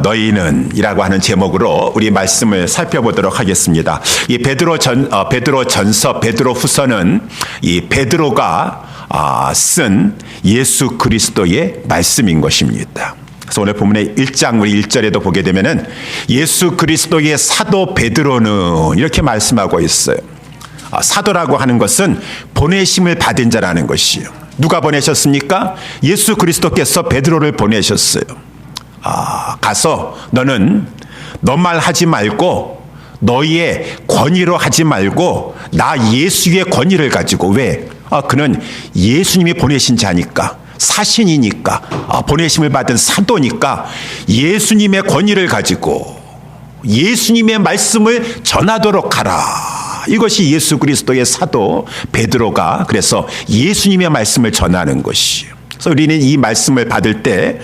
너희는 이라고 하는 제목으로 우리 말씀을 살펴보도록 하겠습니다. 이 베드로전서 베드로후서는 이 베드로가 쓴 예수 그리스도의 말씀인 것입니다. 그래서 오늘 본문의 1장 우리 1절에도 보게 되면은 예수 그리스도의 사도 베드로는 이렇게 말씀하고 있어요. 사도라고 하는 것은 보내심을 받은 자라는 것이요. 누가 보내셨습니까? 예수 그리스도께서 베드로를 보내셨어요. 가서 너는 너 말 하지 말고 너희의 권위로 하지 말고 나 예수의 권위를 가지고. 왜? 그는 예수님이 보내신 자니까, 사신이니까, 보내심을 받은 사도니까 예수님의 권위를 가지고 예수님의 말씀을 전하도록 하라. 이것이 예수 그리스도의 사도 베드로가 그래서 예수님의 말씀을 전하는 것이에요. 그래서 우리는 이 말씀을 받을 때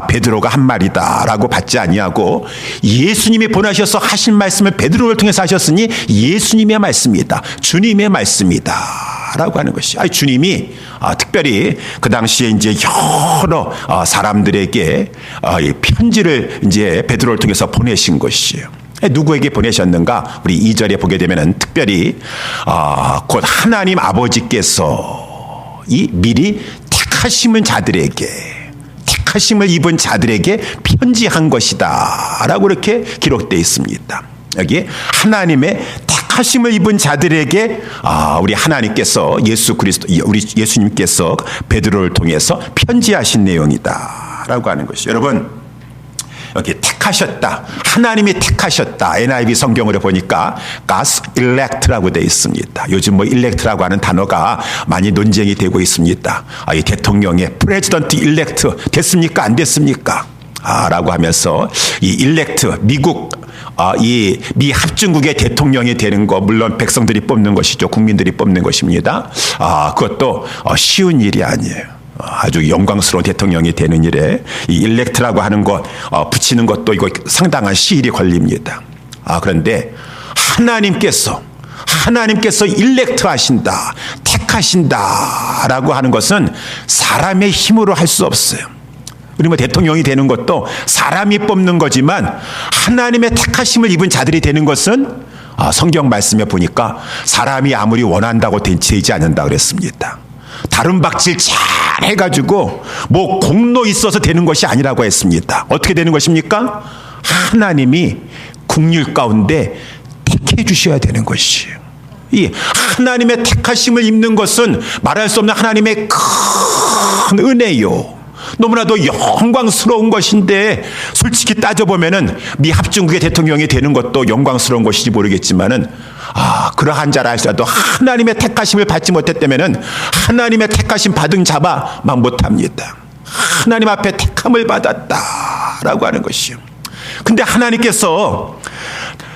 베드로가 한 말이다라고 받지 아니하고 예수님이 보내셔서 하신 말씀을 베드로를 통해서 하셨으니 예수님의 말씀이다, 주님의 말씀이다라고 하는 것이. 주님이 특별히 그 당시에 이제 여러 사람들에게 편지를 이제 베드로를 통해서 보내신 것이에요. 누구에게 보내셨는가? 우리 2절에 보게 되면은 특별히 곧 하나님 아버지께서 이 미리 택하심을 입은 자들에게 편지한 것이다 라고 이렇게 기록되어 있습니다. 여기 하나님의 택하심을 입은 자들에게 우리 하나님께서 우리 예수님께서 베드로를 통해서 편지하신 내용이다 라고 하는 것이죠. 여러분, 여기 택하셨다, 하나님이 택하셨다, NIV 성경으로 보니까 God's elect라고 되어 있습니다. 요즘 elect라고 하는 단어가 많이 논쟁이 되고 있습니다. 이 대통령의 President elect 됐습니까? 안 됐습니까? 라고 하면서 이 elect, 미국 미 합중국의 대통령이 되는 거, 물론 백성들이 뽑는 것이죠. 국민들이 뽑는 것입니다. 그것도 쉬운 일이 아니에요. 아주 영광스러운 대통령이 되는 일에 이 일렉트라고 하는 것 붙이는 것도 이거 상당한 시일이 걸립니다. 그런데 하나님께서 일렉트 하신다, 택하신다라고 하는 것은 사람의 힘으로 할 수 없어요. 우리 대통령이 되는 것도 사람이 뽑는 거지만 하나님의 택하심을 입은 자들이 되는 것은 성경 말씀에 보니까 사람이 아무리 원한다고 되지 않는다 그랬습니다. 다른 박질 잘 해가지고 공로 있어서 되는 것이 아니라고 했습니다. 어떻게 되는 것입니까? 하나님이 국률 가운데 택해 주셔야 되는 것이에요. 이 하나님의 택하심을 입는 것은 말할 수 없는 하나님의 큰 은혜요, 너무나도 영광스러운 것인데, 솔직히 따져보면은 미 합중국의 대통령이 되는 것도 영광스러운 것인지 모르겠지만은 그러한 자라 할지라도 하나님의 택하심을 받지 못했다면은 하나님의 택하심 받은 자만 못합니다. 하나님 앞에 택함을 받았다라고 하는 것이요. 근데 하나님께서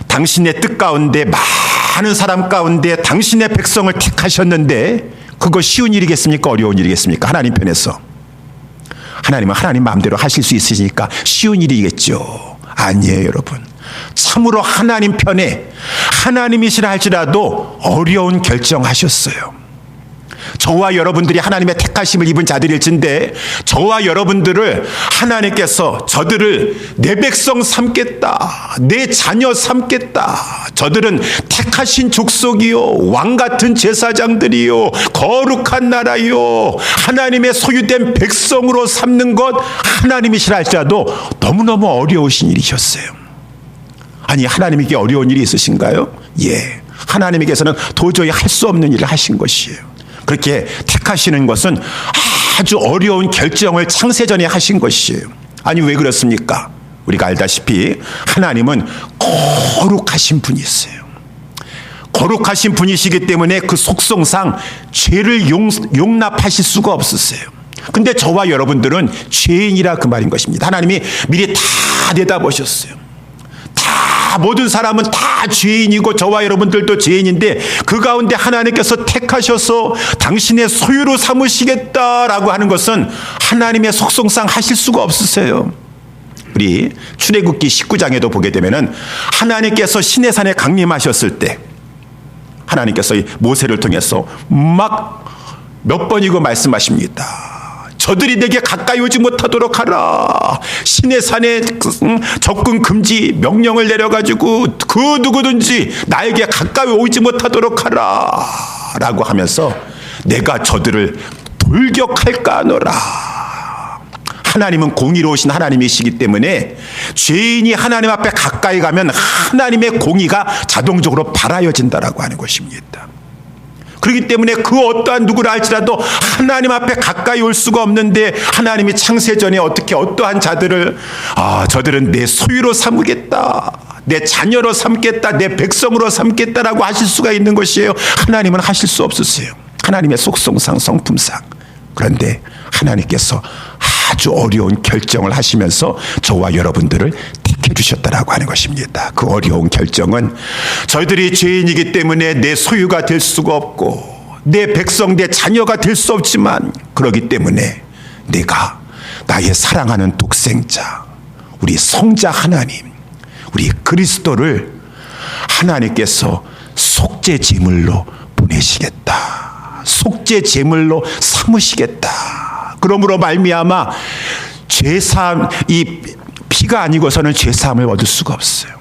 당신의 뜻 가운데 많은 사람 가운데 당신의 백성을 택하셨는데 그거 쉬운 일이겠습니까? 어려운 일이겠습니까? 하나님 편에서. 하나님은 하나님 마음대로 하실 수 있으시니까 쉬운 일이겠죠. 아니에요, 여러분. 참으로 하나님 편에 하나님이시라 할지라도 어려운 결정하셨어요. 저와 여러분들이 하나님의 택하심을 입은 자들일진데 저와 여러분들을 하나님께서 저들을 내 백성 삼겠다, 내 자녀 삼겠다, 저들은 택하신 족속이요, 왕같은 제사장들이요, 거룩한 나라요, 하나님의 소유된 백성으로 삼는 것 하나님이시라 할지라도 너무너무 어려우신 일이셨어요. 아니, 하나님에게 어려운 일이 있으신가요? 예, 하나님에게서는 도저히 할 수 없는 일을 하신 것이에요. 그렇게 택하시는 것은 아주 어려운 결정을 창세전에 하신 것이에요. 아니, 왜 그렇습니까? 우리가 알다시피 하나님은 거룩하신 분이세요. 거룩하신 분이시기 때문에 그 속성상 죄를 용납하실 수가 없으세요. 근데 저와 여러분들은 죄인이라 그 말인 것입니다. 하나님이 미리 다 내다보셨어요. 모든 사람은 다 죄인이고 저와 여러분들도 죄인인데 그 가운데 하나님께서 택하셔서 당신의 소유로 삼으시겠다라고 하는 것은 하나님의 속성상 하실 수가 없으세요. 우리 출애굽기 19장에도 보게 되면은 하나님께서 시내산에 강림하셨을 때 하나님께서 모세를 통해서 막 몇 번이고 말씀하십니다. 저들이 내게 가까이 오지 못하도록 하라. 시내 산에 접근 금지 명령을 내려가지고 그 누구든지 나에게 가까이 오지 못하도록 하라 라고 하면서 내가 저들을 돌격할까 하노라. 하나님은 공의로우신 하나님이시기 때문에 죄인이 하나님 앞에 가까이 가면 하나님의 공의가 자동적으로 발하여진다라고 하는 것입니다. 그렇기 때문에 그 어떠한 누구라 할지라도 하나님 앞에 가까이 올 수가 없는데 하나님이 창세전에 어떻게 어떠한 자들을 저들은 내 소유로 삼겠다, 내 자녀로 삼겠다, 내 백성으로 삼겠다라고 하실 수가 있는 것이에요. 하나님은 하실 수 없으세요. 하나님의 속성상 성품상. 그런데 하나님께서 아주 어려운 결정을 하시면서 저와 여러분들을 택해 주셨다라고 하는 것입니다. 그 어려운 결정은 저희들이 죄인이기 때문에 내 소유가 될 수가 없고 내 백성, 내 자녀가 될 수 없지만 그렇기 때문에 내가 나의 사랑하는 독생자, 우리 성자 하나님, 우리 그리스도를 하나님께서 속죄 제물로 보내시겠다. 속죄 제물로 삼으시겠다. 그러므로 말미암아 죄사함, 이 피가 아니고서는 죄사함을 얻을 수가 없어요.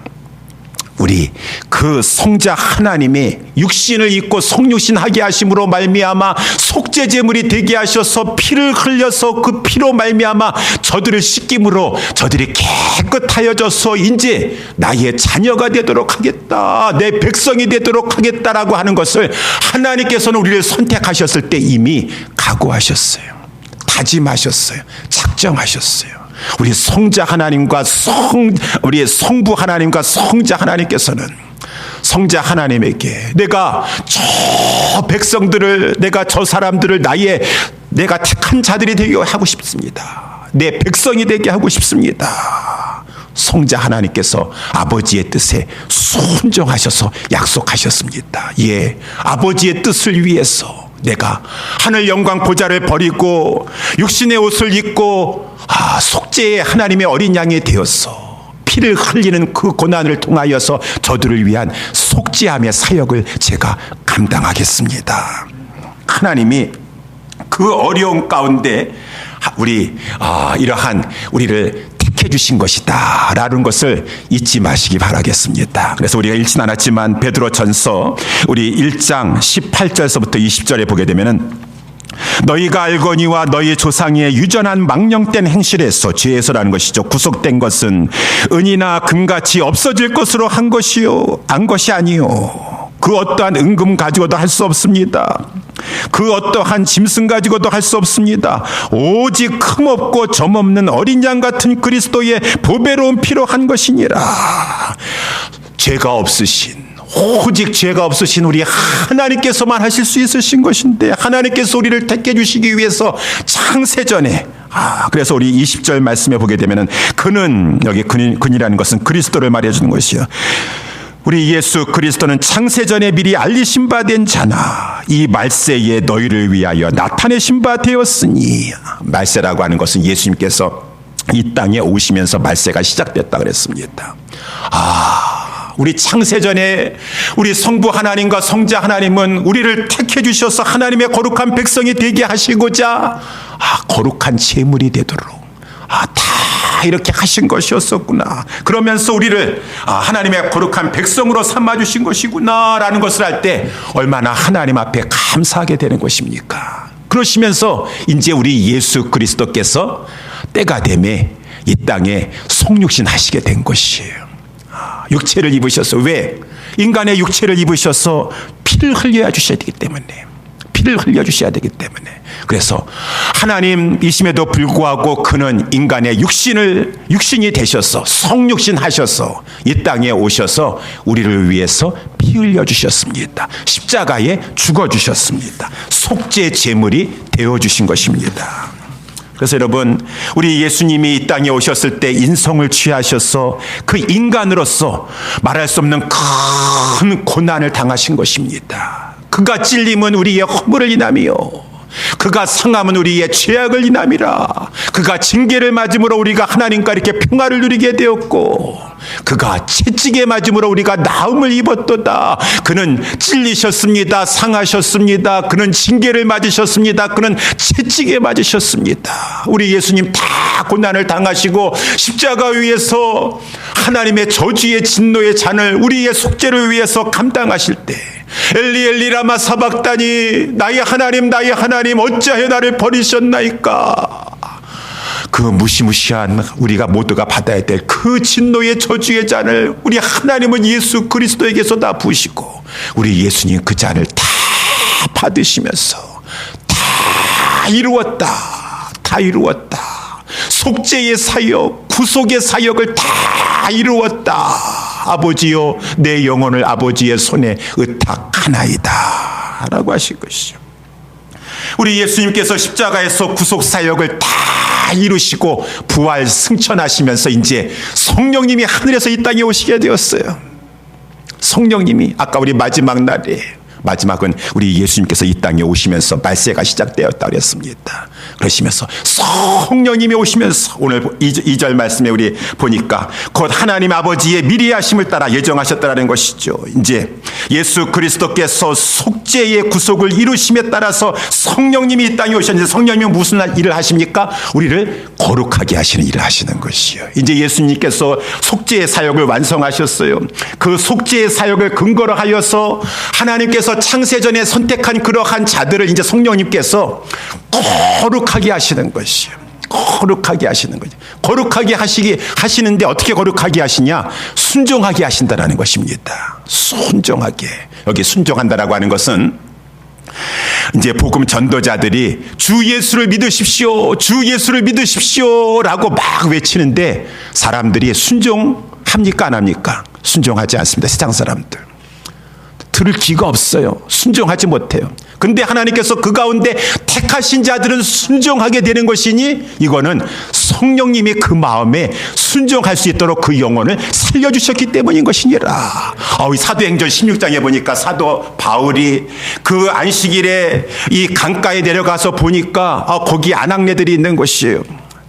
우리 그 성자 하나님이 육신을 입고 성육신하게 하심으로 말미암아 속죄 제물이 되게 하셔서 피를 흘려서 그 피로 말미암아 저들을 씻김으로 저들이 깨끗하여져서 이제 나의 자녀가 되도록 하겠다, 내 백성이 되도록 하겠다라고 하는 것을 하나님께서는 우리를 선택하셨을 때 이미 각오하셨어요. 다짐하셨어요. 작정하셨어요. 우리 성자 하나님과 우리의 성부 하나님과 성자 하나님께서는 성자 하나님에게 내가 저 백성들을, 내가 저 사람들을 내가 택한 자들이 되게 하고 싶습니다. 내 백성이 되게 하고 싶습니다. 성자 하나님께서 아버지의 뜻에 순종하셔서 약속하셨습니다. 예, 아버지의 뜻을 위해서 내가 하늘 영광 보좌를 버리고 육신의 옷을 입고 속죄의 하나님의 어린 양이 되었어 피를 흘리는 그 고난을 통하여서 저들을 위한 속죄함의 사역을 제가 감당하겠습니다. 하나님이 그 어려운 가운데 이러한 우리를 택해 주신 것이다 라는 것을 잊지 마시기 바라겠습니다. 그래서 우리가 읽진 않았지만 베드로전서 우리 1장 18절서부터 20절에 보게 되면은 너희가 알거니와 너희 조상의 유전한 망령된 행실에서 죄에서라는 것이죠. 구속된 것은 은이나 금같이 없어질 것으로 한 것이 아니요. 그 어떠한 은금 가지고도 할 수 없습니다. 그 어떠한 짐승 가지고도 할 수 없습니다. 오직 흠없고 점없는 어린 양 같은 그리스도의 보배로운 피로 한 것이니라. 죄가 없으신, 오직 죄가 없으신 우리 하나님께서만 하실 수 있으신 것인데 하나님께서 우리를 택해 주시기 위해서 창세전에 그래서 우리 20절 말씀에 보게 되면은 여기 근이라는 것은 그리스도를 말해 주는 것이요. 우리 예수 그리스도는 창세전에 미리 알리신 바 된 자나 이 말세에 너희를 위하여 나타내신 바 되었으니, 말세라고 하는 것은 예수님께서 이 땅에 오시면서 말세가 시작됐다 그랬습니다. 우리 창세전에 우리 성부 하나님과 성자 하나님은 우리를 택해 주셔서 하나님의 거룩한 백성이 되게 하시고자 거룩한 제물이 되도록 다 이렇게 하신 것이었었구나. 그러면서 우리를 하나님의 거룩한 백성으로 삼아주신 것이구나 라는 것을 할 때 얼마나 하나님 앞에 감사하게 되는 것입니까? 그러시면서 이제 우리 예수 그리스도께서 때가 되매 이 땅에 성육신 하시게 된 것이에요. 육체를 입으셔서, 왜? 인간의 육체를 입으셔서 피를 흘려 주셔야 되기 때문에, 피를 흘려 주셔야 되기 때문에. 그래서 하나님이심에도 불구하고 그는 인간의 육신이 되셔서 성육신 하셔서 이 땅에 오셔서 우리를 위해서 피 흘려 주셨습니다. 십자가에 죽어 주셨습니다. 속죄 제물이 되어 주신 것입니다. 그래서 여러분, 우리 예수님이 이 땅에 오셨을 때 인성을 취하셔서 그 인간으로서 말할 수 없는 큰 고난을 당하신 것입니다. 그가 찔림은 우리의 허물을 인하며 그가 상함은 우리의 죄악을 인함이라. 그가 징계를 맞음으로 우리가 하나님과 이렇게 평화를 누리게 되었고, 그가 채찍에 맞음으로 우리가 나음을 입었도다. 그는 찔리셨습니다. 상하셨습니다. 그는 징계를 맞으셨습니다. 그는 채찍에 맞으셨습니다. 우리 예수님 다 고난을 당하시고 십자가 위에서 하나님의 저주의 진노의 잔을 우리의 속죄를 위해서 감당하실 때, 엘리 엘리 라마 사박다니, 나의 하나님 어찌하여 나를 버리셨나이까. 그 무시무시한 우리가 모두가 받아야 될 그 진노의 저주의 잔을 우리 하나님은 예수 그리스도에게 쏟아 부으시고, 우리 예수님 그 잔을 다 받으시면서 다 이루었다. 속죄의 사역, 구속의 사역을 다 이루었다. 아버지여, 내 영혼을 아버지의 손에 의탁하나이다 라고 하신 것이죠. 우리 예수님께서 십자가에서 구속 사역을 다 이루시고 부활 승천하시면서 이제 성령님이 하늘에서 이 땅에 오시게 되었어요. 성령님이 아까 우리 마지막은 우리 예수님께서 이 땅에 오시면서 말세가 시작되었다 그랬습니다. 그러시면서 성령님이 오시면서 오늘 2절 말씀에 우리 보니까 곧 하나님 아버지의 미리 하심을 따라 예정하셨다라는 것이죠. 이제 예수 그리스도께서 속죄의 구속을 이루심에 따라서 성령님이 이 땅에 오셨는데, 성령님이 무슨 일을 하십니까? 우리를 거룩하게 하시는 일을 하시는 것이요. 이제 예수님께서 속죄의 사역을 완성하셨어요. 그 속죄의 사역을 근거로 하여서 하나님께서 창세전에 선택한 그러한 자들을 이제 성령님께서 거룩하게 하시는 것이요. 거룩하게 하시는 거죠. 거룩하게 하시는데 어떻게 거룩하게 하시냐? 순종하게 하신다라는 것입니다. 순종하게. 여기 순종한다라고 하는 것은 이제 복음 전도자들이 주 예수를 믿으십시오, 주 예수를 믿으십시오라고 막 외치는데 사람들이 순종합니까 안 합니까? 순종하지 않습니다. 세상 사람들. 들을 귀가 없어요. 순종하지 못해요. 근데 하나님께서 그 가운데 택하신 자들은 순종하게 되는 것이니, 이거는 성령님이 그 마음에 순종할 수 있도록 그 영혼을 살려주셨기 때문인 것이니라. 사도행전 16장에 보니까 사도 바울이 그 안식일에 이 강가에 내려가서 보니까 거기 아낙네들이 있는 것이에요.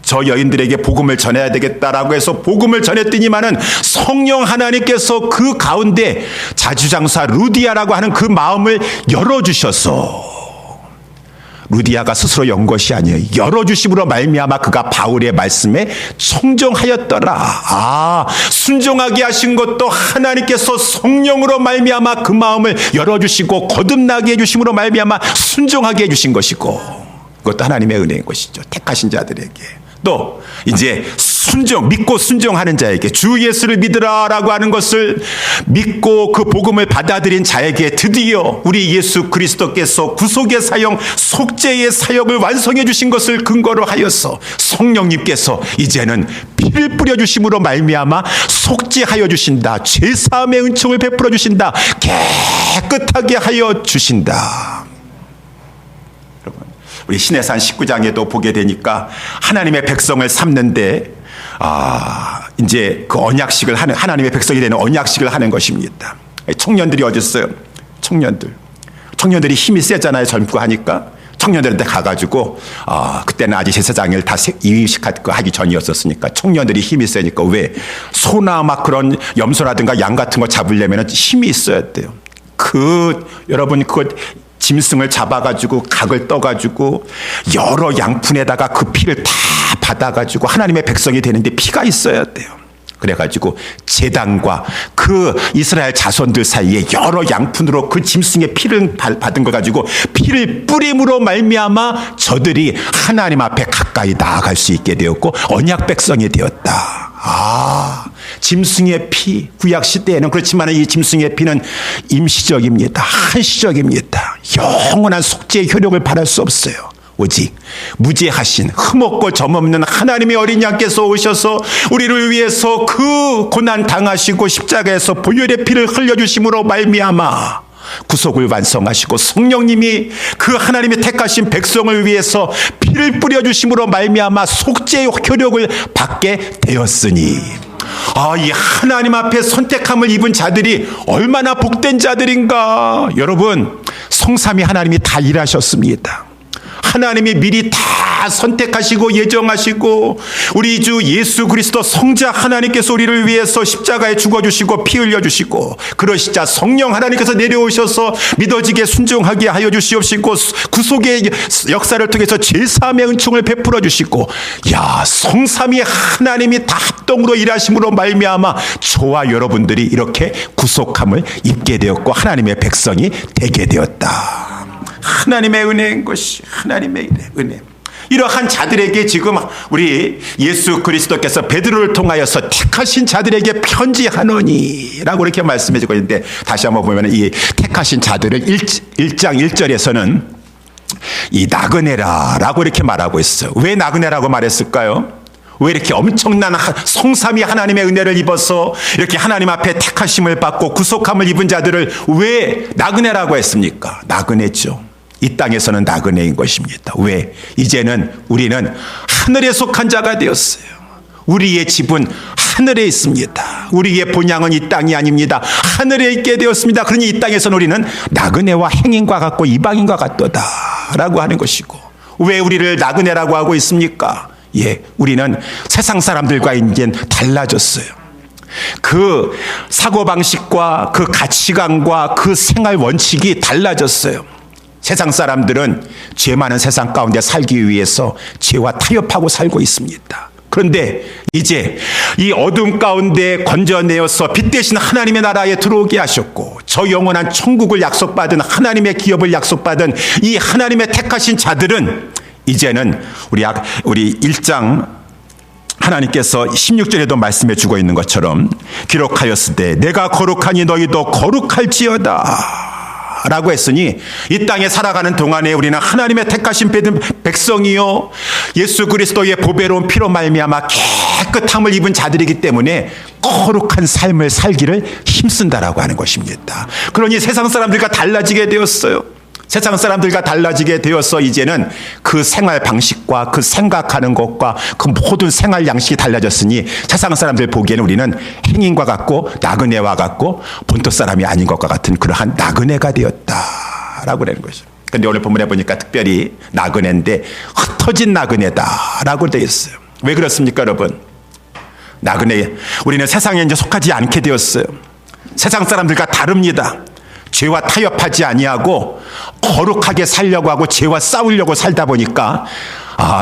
저 여인들에게 복음을 전해야 되겠다라고 해서 복음을 전했더니만은 성령 하나님께서 그 가운데 자주장사 루디아라고 하는 그 마음을 열어주셔서, 루디아가 스스로 연 것이 아니에요. 열어주심으로 말미암아 그가 바울의 말씀에 청정하였더라. 순종하게 하신 것도 하나님께서 성령으로 말미암아 그 마음을 열어주시고 거듭나게 해주심으로 말미암아 순종하게 해주신 것이고, 그것도 하나님의 은혜인 것이죠. 택하신 자들에게. 또 이제 믿고 순종하는 자에게, 주 예수를 믿으라라고 하는 것을 믿고 그 복음을 받아들인 자에게 드디어 우리 예수 그리스도께서 구속의 사역, 속죄의 사역을 완성해 주신 것을 근거로 하여서 성령님께서 이제는 피를 뿌려 주심으로 말미암아 속죄하여 주신다. 죄 사함의 은총을 베풀어 주신다. 깨끗하게 하여 주신다. 우리 신해산 19장에도 보게 되니까 하나님의 백성을 삼는데 이제 그 언약식을 하는, 하나님의 백성이 되는 언약식을 하는 것입니다. 청년들이 어디 있어요? 청년들이 힘이 세잖아요. 젊고 하니까. 청년들한테 가가지고 그때는 아직 제사장을 다 이식하기 전이었었으니까 청년들이 힘이 세니까, 왜? 소나 막 그런 염소라든가 양 같은 거 잡으려면 힘이 있어야 돼요. 여러분 그거 짐승을 잡아가지고 각을 떠가지고 여러 양푼에다가 그 피를 다 받아가지고 하나님의 백성이 되는데 피가 있어야 돼요. 그래가지고 제단과 그 이스라엘 자손들 사이에 여러 양푼으로 그 짐승의 피를 받은 거 가지고 피를 뿌림으로 말미암아 저들이 하나님 앞에 가까이 나아갈 수 있게 되었고 언약 백성이 되었다. 짐승의 피, 구약 시대에는 그렇지만 이 짐승의 피는 임시적입니다. 한시적입니다. 영원한 속죄의 효력을 발할 수 없어요. 오직 무죄하신 흠없고 점없는 하나님의 어린 양께서 오셔서 우리를 위해서 그 고난 당하시고 십자가에서 보혈의 피를 흘려주심으로 말미암아 구속을 완성하시고 성령님이 그 하나님의 택하신 백성을 위해서 피를 뿌려주심으로 말미암아 속죄의 효력을 받게 되었으니, 이 하나님 앞에 선택함을 입은 자들이 얼마나 복된 자들인가. 여러분, 성삼위 하나님이 다 일하셨습니다. 하나님이 미리 다 선택하시고 예정하시고 우리 주 예수 그리스도 성자 하나님께서 우리를 위해서 십자가에 죽어주시고 피 흘려주시고 그러시자 성령 하나님께서 내려오셔서 믿어지게 순종하게 하여 주시옵시고 구속의 역사를 통해서 제사함의 은총을 베풀어 주시고 성삼위 하나님이 다 합동으로 일하심으로 말미암아 저와 여러분들이 이렇게 구속함을 입게 되었고 하나님의 백성이 되게 되었다. 하나님의 은혜인 것이 하나님의 은혜. 이러한 자들에게 지금 우리 예수 그리스도께서 베드로를 통하여서 택하신 자들에게 편지하노니라고 이렇게 말씀해 주고 있는데 다시 한번 보면 이 택하신 자들을 1장 1절에서는 이 나그네라라고 이렇게 말하고 있어요. 왜 나그네라고 말했을까요? 왜 이렇게 엄청난 성삼위 하나님의 은혜를 입어서 이렇게 하나님 앞에 택하심을 받고 구속함을 입은 자들을 왜 나그네라고 했습니까? 나그네죠. 이 땅에서는 나그네인 것입니다. 왜? 이제는 우리는 하늘에 속한 자가 되었어요. 우리의 집은 하늘에 있습니다. 우리의 본향은 이 땅이 아닙니다. 하늘에 있게 되었습니다. 그러니 이 땅에서는 우리는 나그네와 행인과 같고 이방인과 같도다 라고 하는 것이고, 왜 우리를 나그네라고 하고 있습니까? 우리는 세상 사람들과 이제 달라졌어요. 그 사고방식과 그 가치관과 그 생활 원칙이 달라졌어요. 세상 사람들은 죄 많은 세상 가운데 살기 위해서 죄와 타협하고 살고 있습니다. 그런데 이제 이 어둠 가운데 건져내어서 빛 대신 하나님의 나라에 들어오게 하셨고, 저 영원한 천국을 약속받은 하나님의 기업을 약속받은 이 하나님의 택하신 자들은 이제는 우리 1장 하나님께서 16절에도 말씀해 주고 있는 것처럼 기록하였으되 내가 거룩하니 너희도 거룩할지어다 라고 했으니, 이 땅에 살아가는 동안에 우리는 하나님의 택하신 백성이요 예수 그리스도의 보배로운 피로 말미암아 깨끗함을 입은 자들이기 때문에 거룩한 삶을 살기를 힘쓴다라고 하는 것입니다. 그러니 세상 사람들과 달라지게 되었어요. 세상 사람들과 달라지게 되어서 이제는 그 생활 방식과 그 생각하는 것과 그 모든 생활 양식이 달라졌으니 세상 사람들 보기에는 우리는 행인과 같고 나그네와 같고 본토 사람이 아닌 것과 같은 그러한 나그네가 되었다라고 하는 거죠. 그런데 오늘 본문에 보니까 특별히 나그네인데 흩어진 나그네다라고 되어 있어요. 왜 그렇습니까, 여러분? 나그네, 우리는 세상에 이제 속하지 않게 되었어요. 세상 사람들과 다릅니다. 죄와 타협하지 아니하고 거룩하게 살려고 하고 죄와 싸우려고 살다 보니까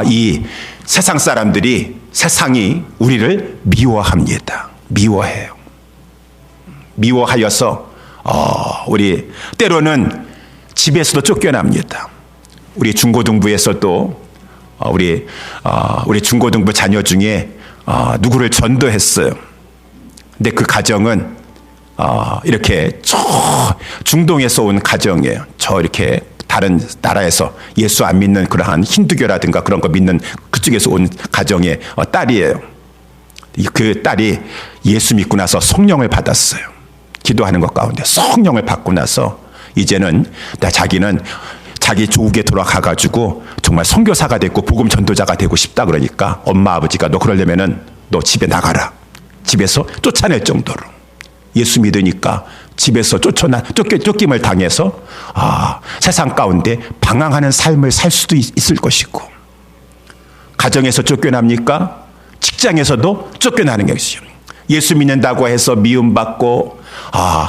이 세상 사람들이, 세상이 우리를 미워합니다. 미워해요. 미워하여서 우리 때로는 집에서도 쫓겨납니다. 우리 중고등부에서도 우리 중고등부 자녀 중에 누구를 전도했어요. 근데 그 가정은 이렇게 저 중동에서 온 가정이에요. 저 이렇게 다른 나라에서 예수 안 믿는 그러한 힌두교라든가 그런 거 믿는 그쪽에서 온 가정의 딸이에요. 그 딸이 예수 믿고 나서 성령을 받았어요. 기도하는 것 가운데 성령을 받고 나서 이제는 자기는 자기 조국에 돌아가가지고 정말 선교사가 됐고 복음 전도자가 되고 싶다 그러니까 엄마 아버지가 너 그러려면은 너 집에 나가라. 집에서 쫓아낼 정도로. 예수 믿으니까 집에서 쫓김을 당해서 세상 가운데 방황하는 삶을 살 수도 있을 것이고, 가정에서 쫓겨납니까? 직장에서도 쫓겨나는 것이죠. 예수 믿는다고 해서 미움받고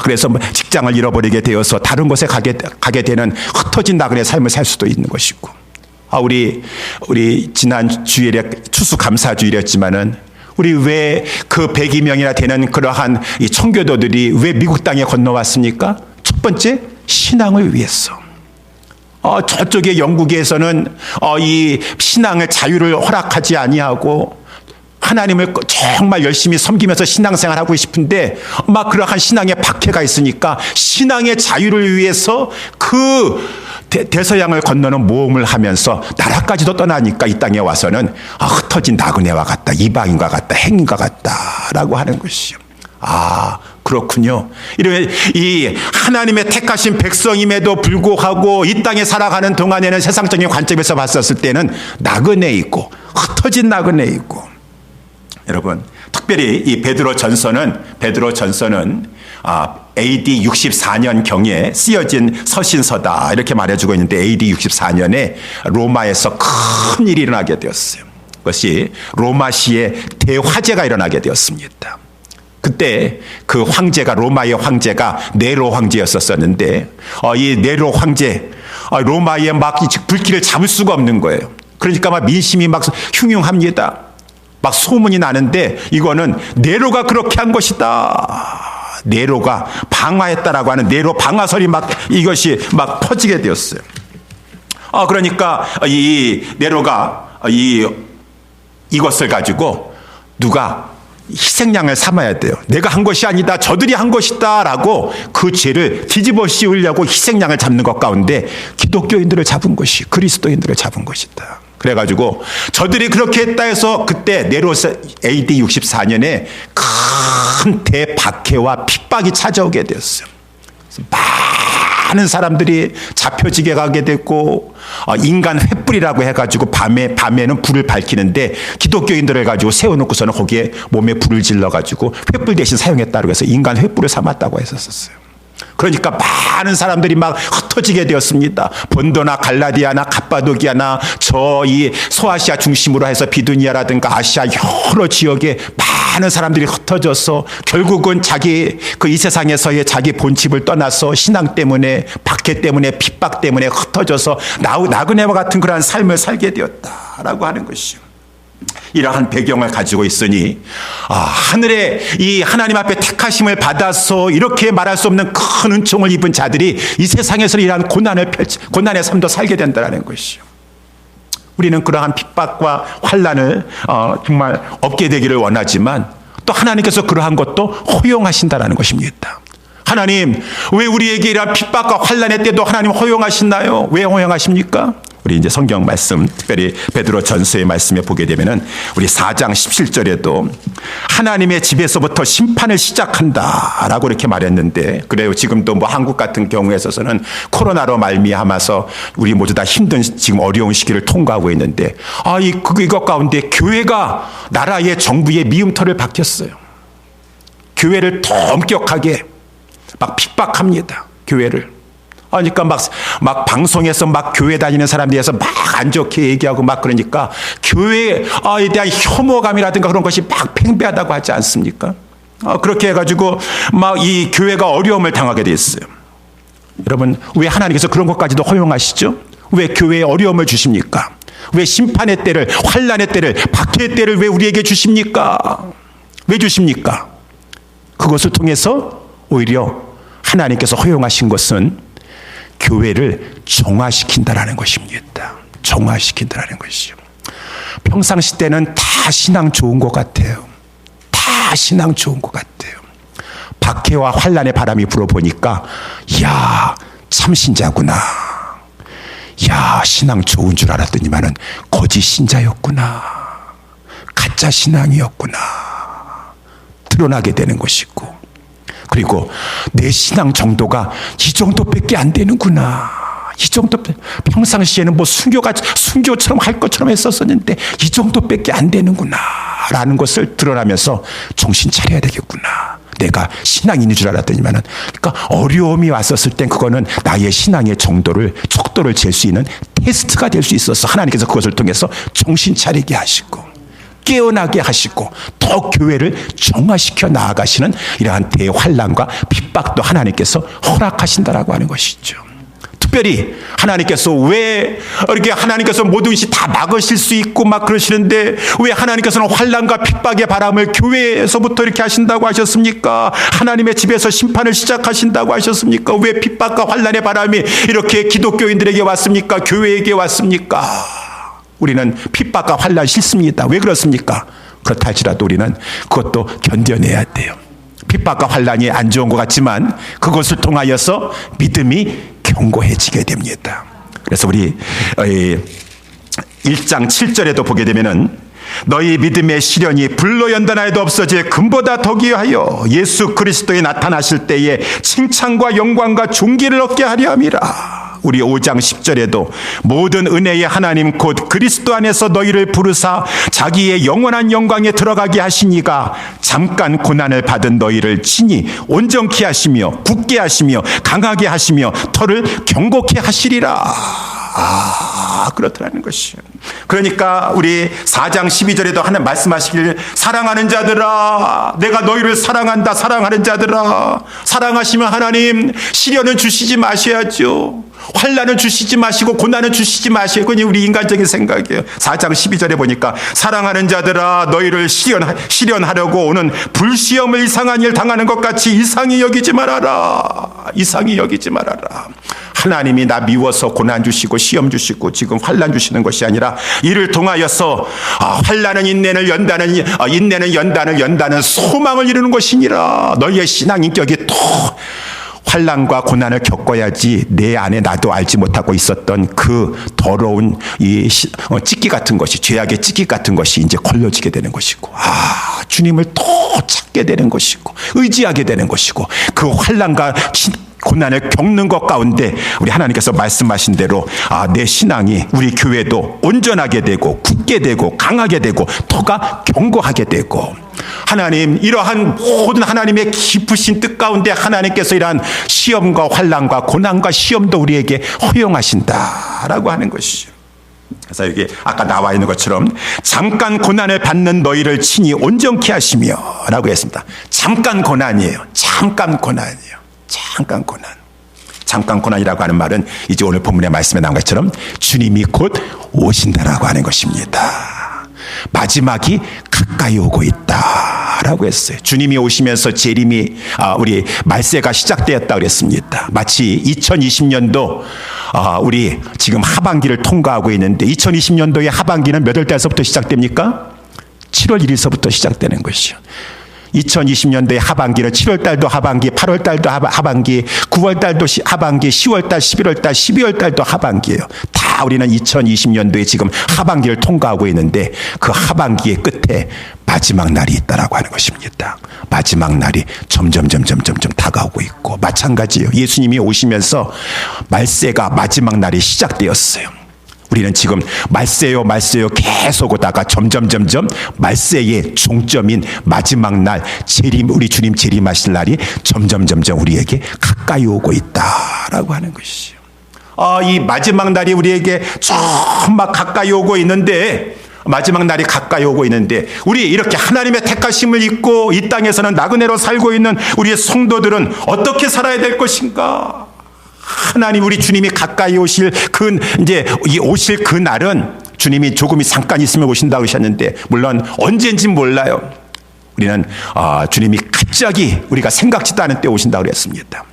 그래서 직장을 잃어버리게 되어서 다른 곳에 가게 되는 흩어진 나그네 삶을 살 수도 있는 것이고, 우리 지난 주일에 추수감사주일이었지만은 우리 왜 그 100여명이나 되는 그러한 이 청교도들이 왜 미국 땅에 건너왔습니까? 첫 번째, 신앙을 위해서. 저쪽에 영국에서는 이 신앙의 자유를 허락하지 아니하고 하나님을 정말 열심히 섬기면서 신앙생활하고 싶은데 막 그러한 신앙의 박해가 있으니까 신앙의 자유를 위해서 그 대서양을 건너는 모험을 하면서 나라까지도 떠나니까 이 땅에 와서는 흩어진 나그네와 같다, 이방인과 같다, 행인과 같다라고 하는 것이죠. 그렇군요. 이런 이 하나님의 택하신 백성임에도 불구하고 이 땅에 살아가는 동안에는 세상적인 관점에서 봤었을 때는 나그네이고 흩어진 나그네이고, 여러분, 특별히 특별히 이 베드로 전서는 AD 64년 경에 쓰여진 서신서다 이렇게 말해주고 있는데 AD 64년에 로마에서 큰 일이 일어나게 되었어요. 그것이 로마시의 대화재가 일어나게 되었습니다. 그때 그 황제가 로마의 황제가 네로 황제였었는데 이 네로 황제 로마의 막 불길을 잡을 수가 없는 거예요. 그러니까 막 민심이 막 흉흉합니다. 막 소문이 나는데 이거는 네로가 그렇게 한 것이다. 네로가 방화했다라고 하는 네로 방화설이 막 이것이 막 퍼지게 되었어요. 그러니까 이 네로가 이것을 가지고 누가 희생양을 삼아야 돼요. 내가 한 것이 아니다. 저들이 한 것이다. 라고 그 죄를 뒤집어 씌우려고 희생양을 잡는 것 가운데 기독교인들을 잡은 것이 그리스도인들을 잡은 것이다. 그래가지고 저들이 그렇게 했다 해서 그때 네로 AD 64년에 큰 대박해와 핍박이 찾아오게 되었어요. 많은 사람들이 잡혀지게 가게 됐고 인간 횃불이라고 해가지고 밤에는 불을 밝히는데 기독교인들을 가지고 세워놓고서는 거기에 몸에 불을 질러가지고 횃불 대신 사용했다고 해서 인간 횃불을 삼았다고 했었어요. 그러니까 많은 사람들이 막 흩어지게 되었습니다. 본도나 갈라디아나 갑바도기아나 저 이 소아시아 중심으로 해서 비두니아라든가 아시아 여러 지역에 많은 사람들이 흩어져서 결국은 자기 이 세상에서의 자기 본집을 떠나서 신앙 때문에 박해 때문에 핍박 때문에 흩어져서 나그네와 같은 그러한 삶을 살게 되었다라고 하는 것이죠. 이러한 배경을 가지고 있으니 하늘에 이 하나님 앞에 택하심을 받아서 이렇게 말할 수 없는 큰 은총을 입은 자들이 이 세상에서 이러한 고난의 삶도 살게 된다는 것이죠. 우리는 그러한 핍박과 환난을 정말 없게 되기를 원하지만 또 하나님께서 그러한 것도 허용하신다는 것입니다. 하나님 왜 우리에게 이러한 핍박과 환난의 때도 하나님 허용하시나요? 왜 허용하십니까? 우리 이제 성경 말씀, 특별히 베드로 전서의 말씀에 보게 되면은 우리 4장 17절에도 하나님의 집에서부터 심판을 시작한다라고 이렇게 말했는데, 그래요. 지금도 뭐 한국 같은 경우에 있어서는 코로나로 말미암아서 우리 모두 다 힘든 지금 어려운 시기를 통과하고 있는데, 이것 가운데 교회가 나라의 정부의 미움털을 박혔어요. 교회를 더 엄격하게 막 핍박합니다. 교회를. 그러니까 막 방송에서 막 교회 다니는 사람들에 대해서 막 안 좋게 얘기하고 막 그러니까 교회에 대한 혐오감이라든가 그런 것이 막 팽배하다고 하지 않습니까? 그렇게 해가지고 막 이 교회가 어려움을 당하게 됐어요. 여러분, 왜 하나님께서 그런 것까지도 허용하시죠? 왜 교회에 어려움을 주십니까? 왜 심판의 때를, 환난의 때를, 박해의 때를 왜 우리에게 주십니까? 왜 주십니까? 그것을 통해서 오히려 하나님께서 허용하신 것은 교회를 정화시킨다라는 것입니다. 정화시킨다라는 것이죠. 평상시 때는 다 신앙 좋은 것 같아요. 다 신앙 좋은 것 같아요. 박해와 환난의 바람이 불어보니까 이야 참 신자구나. 야 신앙 좋은 줄 알았더니만은 거짓 신자였구나. 가짜 신앙이었구나. 드러나게 되는 것이고, 그리고 내 신앙 정도가 이 정도밖에 안 되는구나. 이 정도, 평상시에는 뭐 순교처럼 할 것처럼 했었었는데 이 정도밖에 안 되는구나 라는 것을 드러나면서 정신 차려야 되겠구나. 내가 신앙인인 줄 알았더니만은, 그러니까 어려움이 왔었을 땐 그거는 나의 신앙의 척도를 잴 수 있는 테스트가 될 수 있어서 하나님께서 그것을 통해서 정신 차리게 하시고 깨어나게 하시고 더 교회를 정화시켜 나아가시는 이러한 대환난과 핍박도 하나님께서 허락하신다라고 하는 것이죠. 특별히 하나님께서 왜 이렇게 하나님께서 모든 것이 다 막으실 수 있고 막 그러시는데 왜 하나님께서는 환난과 핍박의 바람을 교회에서부터 이렇게 하신다고 하셨습니까? 하나님의 집에서 심판을 시작하신다고 하셨습니까? 왜 핍박과 환난의 바람이 이렇게 기독교인들에게 왔습니까? 교회에게 왔습니까? 우리는 핍박과 환난 싫습니다. 왜 그렇습니까? 그렇다 할지라도 우리는 그것도 견뎌내야 돼요. 핍박과 환난이 안 좋은 것 같지만 그것을 통하여서 믿음이 견고해지게 됩니다. 그래서 우리 1장 7절에도 보게 되면은 너희 믿음의 시련이 불로 연단하여도 없어질 금보다 더 귀하여 예수 그리스도에 나타나실 때에 칭찬과 영광과 존귀를 얻게 하려 함이라. 우리 5장 10절에도 모든 은혜의 하나님 곧 그리스도 안에서 너희를 부르사 자기의 영원한 영광에 들어가게 하시니가 잠깐 고난을 받은 너희를 친히 온전케 하시며 굳게 하시며 강하게 하시며 터를 견고케 하시리라. 그렇다는 것이요. 그러니까 우리 4장 12절에도 하나님 말씀하시길 사랑하는 자들아 내가 너희를 사랑한다. 사랑하는 자들아 사랑하시면 하나님 시련은 주시지 마셔야죠. 환난은 주시지 마시고 고난은 주시지 마시고 그냥 우리 인간적인 생각이에요. 4장 12절에 보니까 사랑하는 자들아 너희를 시련하려고 오는 불시험을 이상한 일 당하는 것 같이 이상히 여기지 말아라. 이상히 여기지 말아라. 하나님이 나 미워서 고난 주시고 시험 주시고 지금 환난 주시는 것이 아니라 이를 통하여서 환난은 인내를 연다는 인내는 연단을 연다는 소망을 이루는 것이니라. 너희의 신앙 인격이 또 환난과 고난을 겪어야지 내 안에 나도 알지 못하고 있었던 그 더러운 이 찢기 같은 것이 죄악의 찢기 같은 것이 이제 걸려지게 되는 것이고 주님을 또 찾게 되는 것이고 의지하게 되는 것이고 그 환난과 고난을 겪는 것 가운데 우리 하나님께서 말씀하신 대로 내 신앙이 우리 교회도 온전하게 되고 굳게 되고 강하게 되고 터가 견고하게 되고 하나님 이러한 모든 하나님의 깊으신 뜻 가운데 하나님께서 이러한 시험과 환난과 고난과 시험도 우리에게 허용하신다라고 하는 것이죠. 그래서 여기 아까 나와 있는 것처럼 잠깐 고난을 받는 너희를 친히 온전케 하시며 라고 했습니다. 잠깐 고난이에요. 잠깐 고난이에요. 잠깐 고난. 잠깐 고난이라고 하는 말은 이제 오늘 본문의 말씀에 나온 것처럼 주님이 곧 오신다라고 하는 것입니다. 마지막이 가까이 오고 있다라고 했어요. 주님이 오시면서 재림이 우리 말세가 시작되었다 그랬습니다. 마치 2020년도 우리 지금 하반기를 통과하고 있는데 2020년도의 하반기는 몇 월 달서부터 시작됩니까? 7월 1일서부터 시작되는 것이요. 2020년도의 하반기는 7월달도 하반기, 8월달도 하반기, 9월달도 하반기, 10월달, 11월달, 12월달도 하반기예요. 다 우리는 2020년도에 지금 하반기를 통과하고 있는데 그 하반기의 끝에 마지막 날이 있다라고 하는 것입니다. 마지막 날이 점점 다가오고 있고 마찬가지예요. 예수님이 오시면서 말세가 마지막 날이 시작되었어요. 우리는 지금 말세요 계속 오다가 점점 말세의 종점인 마지막 날 재림 우리 주님 재림하실 날이 점점 우리에게 가까이 오고 있다라고 하는 것이죠. 이 마지막 날이 우리에게 정말 가까이 오고 있는데 마지막 날이 가까이 오고 있는데 우리 이렇게 하나님의 택하심을 입고 이 땅에서는 나그네로 살고 있는 우리의 성도들은 어떻게 살아야 될 것인가? 하나님 우리 주님이 가까이 오실 오실 그 날은 주님이 조금이 잠깐 있으면 오신다고 하셨는데 물론 언제인지는 몰라요. 우리는 주님이 갑자기 우리가 생각지도 않은 때 오신다고 그랬습니다.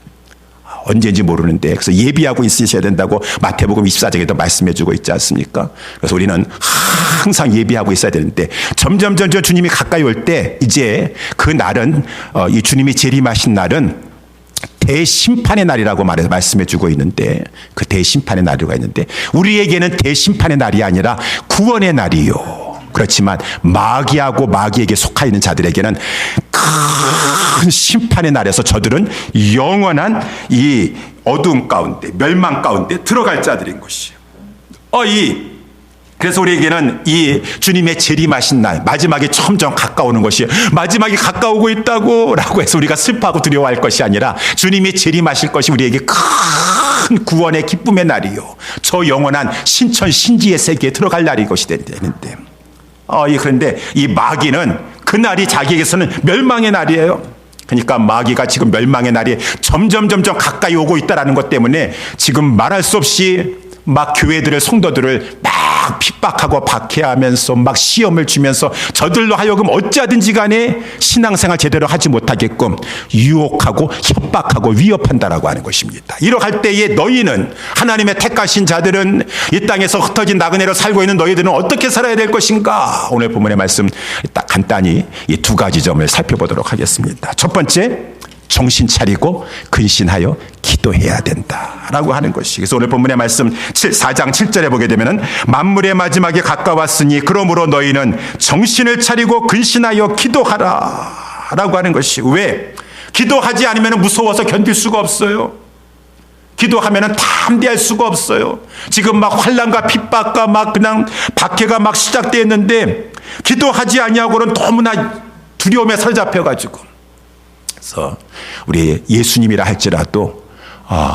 언제인지 모르는데 그래서 예비하고 있으셔야 된다고 마태복음 24장에도 말씀해 주고 있지 않습니까? 그래서 우리는 항상 예비하고 있어야 되는데 점점 주님이 가까이 올 때 이제 그 날은 이 주님이 재림하신 날은 대심판의 날이라고 말씀해 주고 있는데 그 대심판의 날이가 있는데 우리에게는 대심판의 날이 아니라 구원의 날이요. 그렇지만 마귀하고 마귀에게 속하 있는 자들에게는 큰 심판의 날에서 저들은 영원한 이 어두움 가운데 멸망 가운데 들어갈 자들인 것이에요. 그래서 우리에게는 이 주님의 재림하신 날 마지막에 점점 가까우는 것이 마지막이 가까우고 있다고 라고 해서 우리가 슬퍼하고 두려워할 것이 아니라 주님이 재림하실 것이 우리에게 큰 구원의 기쁨의 날이요. 저 영원한 신천 신지의 세계에 들어갈 날이 것이 되는데 그런데 이 마귀는 그 날이 자기에게서는 멸망의 날이에요. 그러니까 마귀가 지금 멸망의 날이 점점 가까이 오고 있다는 것 때문에 지금 말할 수 없이 막 교회들을 성도들을 막 핍박하고 박해하면서 막 시험을 주면서 저들로 하여금 어찌하든지 간에 신앙생활 제대로 하지 못하게끔 유혹하고 협박하고 위협한다라고 하는 것입니다. 이러할 때에 너희는 하나님의 택하신 자들은 이 땅에서 흩어진 나그네로 살고 있는 너희들은 어떻게 살아야 될 것인가? 오늘 본문의 말씀 딱 간단히 이 두 가지 점을 살펴보도록 하겠습니다. 첫 번째, 정신 차리고 근신하여 기도해야 된다라고 하는 것이. 그래서 오늘 본문의 말씀 4장 7절에 보게 되면은 만물의 마지막이 가까웠으니 그러므로 너희는 정신을 차리고 근신하여 기도하라 라고 하는 것이. 왜? 기도하지 않으면 무서워서 견딜 수가 없어요. 기도하면은 담대할 수가 없어요. 지금 막 환난과 핍박과 막 그냥 박해가 막 시작되었는데 기도하지 아니하고는 너무나 두려움에 사로잡혀가지고. 그래서 우리 예수님이라 할지라도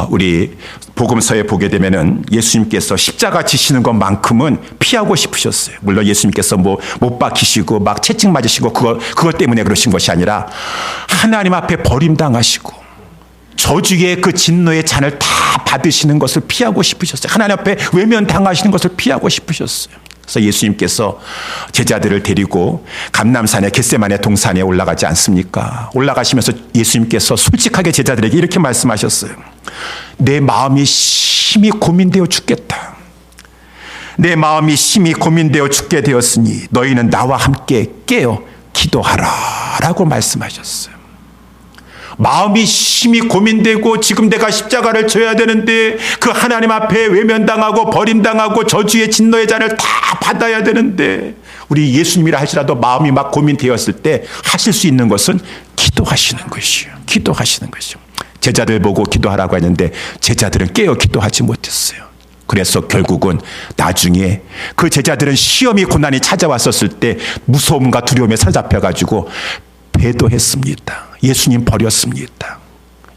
우리 복음서에 보게 되면은 예수님께서 십자가 지시는 것만큼은 피하고 싶으셨어요. 물론 예수님께서 뭐 못 박히시고 막 채찍 맞으시고 그것 때문에 그러신 것이 아니라 하나님 앞에 버림당하시고 저주의 그 진노의 잔을 다 받으시는 것을 피하고 싶으셨어요. 하나님 앞에 외면당하시는 것을 피하고 싶으셨어요. 그래서 예수님께서 제자들을 데리고 감람산의 겟세마네 동산에 올라가지 않습니까? 올라가시면서 예수님께서 솔직하게 제자들에게 이렇게 말씀하셨어요. 내 마음이 심히 고민되어 죽겠다. 내 마음이 심히 고민되어 죽게 되었으니 너희는 나와 함께 깨어 기도하라 라고 말씀하셨어요. 마음이 심히 고민되고 지금 내가 십자가를 져야 되는데 그 하나님 앞에 외면당하고 버림당하고 저주의 진노의 잔을 다 받아야 되는데 우리 예수님이라 할지라도 마음이 막 고민되었을 때 하실 수 있는 것은 기도하시는 것이요. 기도하시는 것이요. 제자들 보고 기도하라고 했는데 제자들은 깨어 기도하지 못했어요. 그래서 결국은 나중에 그 제자들은 시험이 고난이 찾아왔었을 때 무서움과 두려움에 사로잡혀가지고 배도했습니다. 예수님 버렸습니다.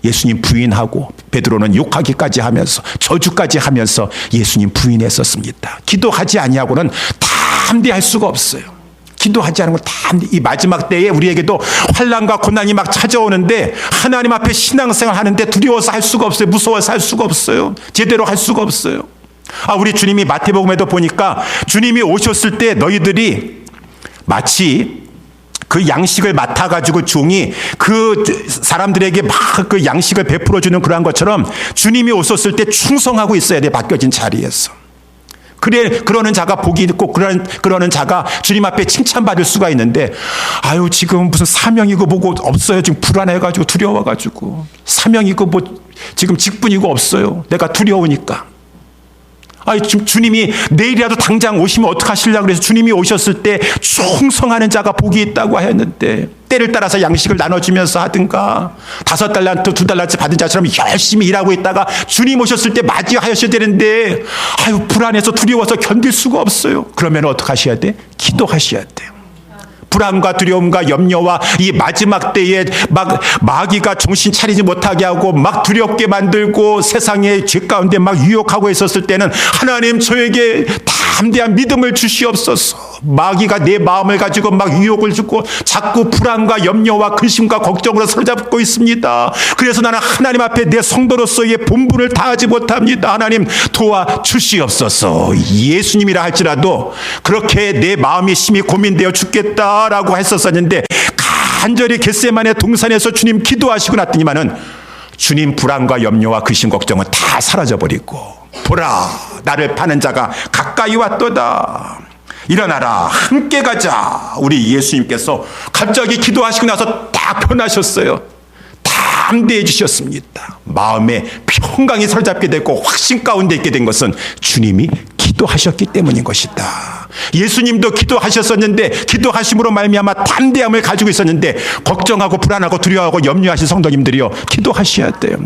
예수님 부인하고 베드로는 욕하기까지 하면서 저주까지 하면서 예수님 부인했었습니다. 기도하지 아니하고는 담대할 수가 없어요. 기도하지 않은 건 이 마지막 때에 우리에게도 환난과 고난이 막 찾아오는데 하나님 앞에 신앙생활 하는데 두려워서 할 수가 없어요. 무서워서 할 수가 없어요. 제대로 할 수가 없어요. 우리 주님이 마태복음에도 보니까 주님이 오셨을 때 너희들이 마치 그 양식을 맡아가지고 종이 그 사람들에게 막 그 양식을 베풀어주는 그러한 것처럼 주님이 오셨을 때 충성하고 있어야 돼. 맡겨진 자리에서. 그래, 그러는 자가 복이 있고 그러는 자가 주님 앞에 칭찬받을 수가 있는데 지금 무슨 사명이고 뭐고 없어요. 지금 불안해가지고 두려워가지고 사명이고 뭐 지금 직분이고 없어요. 내가 두려우니까. 지금 주님이 내일이라도 당장 오시면 어떡하시려고 그래서 주님이 오셨을 때 충성하는 자가 복이 있다고 하였는데 때를 따라서 양식을 나눠주면서 하든가 5달란트 2달란트 받은 자처럼 열심히 일하고 있다가 주님 오셨을 때 맞이하셔야 되는데 불안해서 두려워서 견딜 수가 없어요. 그러면 어떡하셔야 돼? 기도하셔야 돼요. 불안과 두려움과 염려와 이 마지막 때에 막 마귀가 정신 차리지 못하게 하고 막 두렵게 만들고 세상의 죄 가운데 막 유혹하고 있었을 때는 하나님 저에게 담대한 믿음을 주시옵소서. 마귀가 내 마음을 가지고 막 유혹을 주고 자꾸 불안과 염려와 근심과 걱정으로 사로잡고 있습니다. 그래서 나는 하나님 앞에 내 성도로서의 본분을 다하지 못합니다. 하나님 도와주시옵소서. 예수님이라 할지라도 그렇게 내 마음이 심히 고민되어 죽겠다라고 했었었는데 간절히 겟세마네 동산에서 주님 기도하시고 났더니만은 주님 불안과 염려와 근심 걱정은 다 사라져버리고 보라 나를 파는 자가 가까이 왔도다. 일어나라 함께 가자. 우리 예수님께서 갑자기 기도하시고 나서 딱 변하셨어요. 담대해지셨습니다. 마음에 평강이 사로잡게 되고 확신 가운데 있게 된 것은 주님이 기도하셨기 때문인 것이다. 예수님도 기도하셨었는데 기도하심으로 말미암아 담대함을 가지고 있었는데 걱정하고 불안하고 두려워하고 염려하신 성도님들이요 기도하셔야 돼요.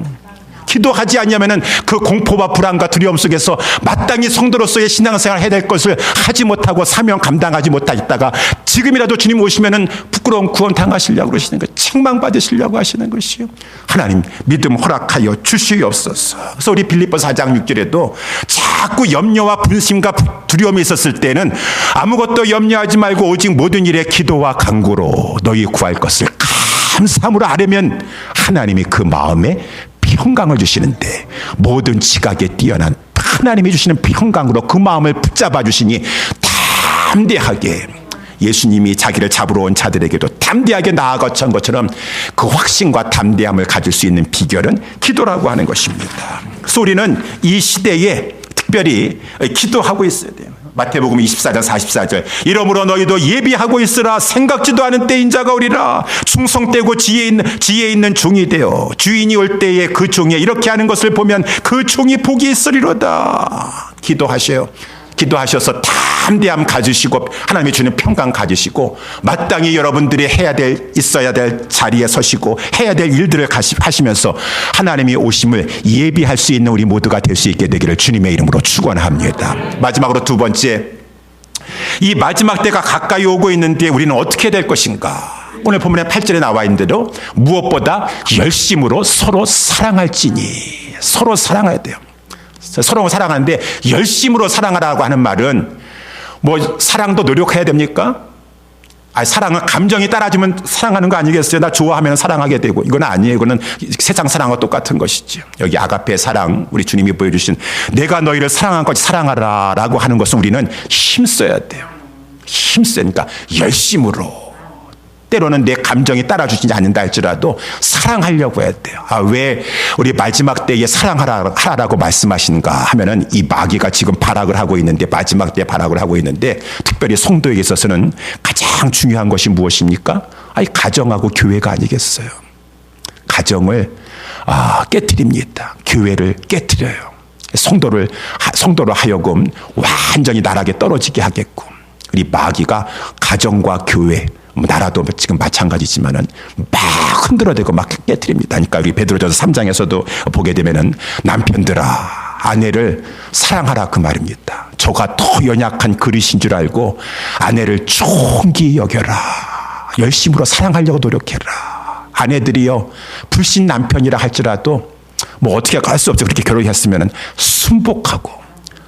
기도하지 않으면은 그 공포와 불안과 두려움 속에서 마땅히 성도로서의 신앙생활을 해야 될 것을 하지 못하고 사명 감당하지 못하다가 지금이라도 주님 오시면은 부끄러운 구원 당하시려고 그러시는 거예요. 책망받으시려고 하시는 것이요. 하나님 믿음 허락하여 주시옵소서. 그래서 우리 빌립보서 4장 6절에도 자꾸 염려와 분심과 두려움이 있었을 때는 아무것도 염려하지 말고 오직 모든 일에 기도와 간구로 너희 구할 것을 감사함으로 아뢰면 하나님이 그 마음에 평강을 주시는데 모든 지각에 뛰어난 하나님이 주시는 평강으로 그 마음을 붙잡아 주시니 담대하게 예수님이 자기를 잡으러 온 자들에게도 담대하게 나아가신 것처럼 그 확신과 담대함을 가질 수 있는 비결은 기도라고 하는 것입니다. 그래서 우리는 이 시대에 특별히 기도하고 있어야 돼요. 마태복음 24장 44절 이러므로 너희도 예비하고 있으라. 생각지도 않은 때인 자가 오리라. 충성되고 지혜 있는 종이 되어 주인이 올 때에 그 종에 이렇게 하는 것을 보면 그 종이 복이 있으리로다. 기도하셔요. 기도하셔서 담대함 가지시고 하나님이 주는 평강 가지시고 마땅히 여러분들이 있어야 될 자리에 서시고 해야 될 일들을 하시면서 하나님이 오심을 예비할 수 있는 우리 모두가 될 수 있게 되기를 주님의 이름으로 축원합니다. 마지막으로 두 번째, 이 마지막 때가 가까이 오고 있는데 우리는 어떻게 될 것인가? 오늘 본문의 8절에 나와 있는 대로 무엇보다 열심으로 서로 사랑할지니, 서로 사랑해야 돼요. 서로 사랑하는데 열심으로 사랑하라고 하는 말은 뭐 사랑도 노력해야 됩니까? 사랑은 감정이 따라주면 사랑하는 거 아니겠어요? 나 좋아하면 사랑하게 되고, 이건 아니에요. 이거는 세상 사랑과 똑같은 것이죠. 여기 아가페 사랑, 우리 주님이 보여주신 내가 너희를 사랑한 것이 사랑하라 라고 하는 것은 우리는 힘써야 돼요. 힘쓰니까 열심으로. 때로는 내 감정이 따라주지 않는다 할지라도 사랑하려고 해야 돼요. 왜 우리 마지막 때에 사랑하라고 말씀하시는가 하면은 이 마귀가 지금 발악을 하고 있는데, 마지막 때에 발악을 하고 있는데, 특별히 성도에게 있어서는 가장 중요한 것이 무엇입니까? 가정하고 교회가 아니겠어요. 가정을 깨트립니다. 교회를 깨트려요. 성도로 하여금 완전히 나락에 떨어지게 하겠고, 우리 마귀가 가정과 교회, 나라도 지금 마찬가지지만은 막 흔들어대고 막 깨트립니다. 그러니까 우리 베드로전서 3장에서도 보게 되면은 남편들아 아내를 사랑하라 그 말입니다. 저가 더 연약한 그릇인 줄 알고 아내를 존귀히 여겨라. 열심으로 사랑하려고 노력해라. 아내들이요 불신 남편이라 할지라도 뭐 어떻게 할 수 없죠. 그렇게 결혼했으면은 순복하고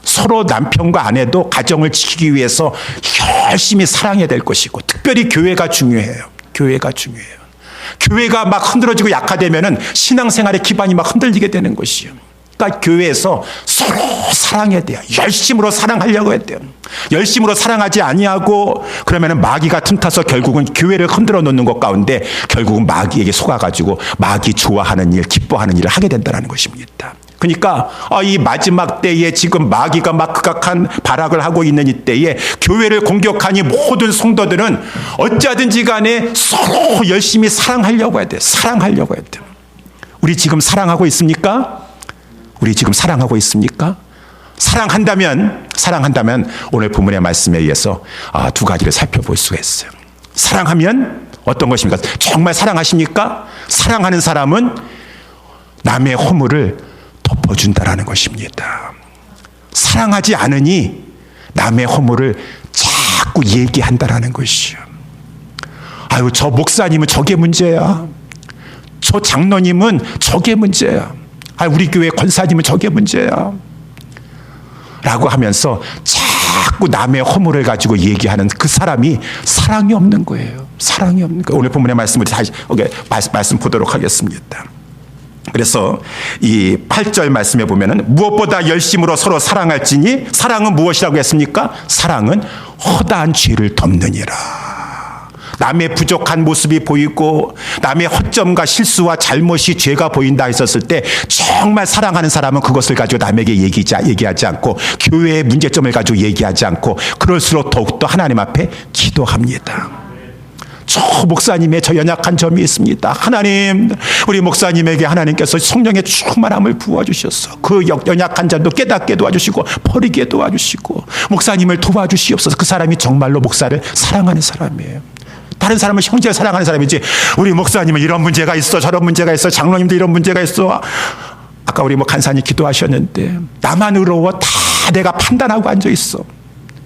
서로 남편과 아내도 가정을 지키기 위해서 열심히 사랑해야 될 것이고, 특별히 교회가 중요해요. 교회가 중요해요. 교회가 막 흔들어지고 약화되면은 신앙생활의 기반이 막 흔들리게 되는 것이요. 그러니까 교회에서 서로 사랑해야 돼요. 열심으로 사랑하려고 해야 돼요. 열심으로 사랑하지 아니하고 그러면은 마귀가 틈타서 결국은 교회를 흔들어 놓는 것 가운데 결국은 마귀에게 속아가지고 마귀 좋아하는 일, 기뻐하는 일을 하게 된다는 것입니다. 그러니까 이 마지막 때에 지금 마귀가 막 극악한 발악을 하고 있는 이때에 교회를 공격한 이 모든 성도들은 어찌하든지 간에 서로 열심히 사랑하려고 해야 돼요. 사랑하려고 해야 돼요. 우리 지금 사랑하고 있습니까? 우리 지금 사랑하고 있습니까? 사랑한다면 오늘 본문의 말씀에 의해서 두 가지를 살펴볼 수가 있어요. 사랑하면 어떤 것입니까? 정말 사랑하십니까? 사랑하는 사람은 남의 허물을 덮어준다라는 것입니다. 사랑하지 않으니 남의 허물을 자꾸 얘기한다라는 것이요. 아유, 저 목사님은 저게 문제야. 저 장로님은 저게 문제야. 우리 교회 권사님은 저게 문제야. 라고 하면서 자꾸 남의 허물을 가지고 얘기하는 그 사람이 사랑이 없는 거예요. 사랑이 없는 거예요. 오늘 본문의 말씀을 다시 말씀 보도록 하겠습니다. 그래서 이 8절 말씀에 보면은 무엇보다 열심으로 서로 사랑할지니, 사랑은 무엇이라고 했습니까? 사랑은 허다한 죄를 덮느니라. 남의 부족한 모습이 보이고 남의 허점과 실수와 잘못이 죄가 보인다 했었을 때 정말 사랑하는 사람은 그것을 가지고 남에게 얘기하지 않고 교회의 문제점을 가지고 얘기하지 않고 그럴수록 더욱더 하나님 앞에 기도합니다. 저 목사님의 저 연약한 점이 있습니다. 하나님, 우리 목사님에게 하나님께서 성령의 충만함을 부어주셔서 그 연약한 점도 깨닫게 도와주시고 버리게 도와주시고 목사님을 도와주시옵소서. 그 사람이 정말로 목사를 사랑하는 사람이에요. 다른 사람은 형제를 사랑하는 사람이지, 우리 목사님은 이런 문제가 있어, 저런 문제가 있어, 장로님도 이런 문제가 있어. 아까 우리 간사님 기도하셨는데 나만 의로워 다 내가 판단하고 앉아있어.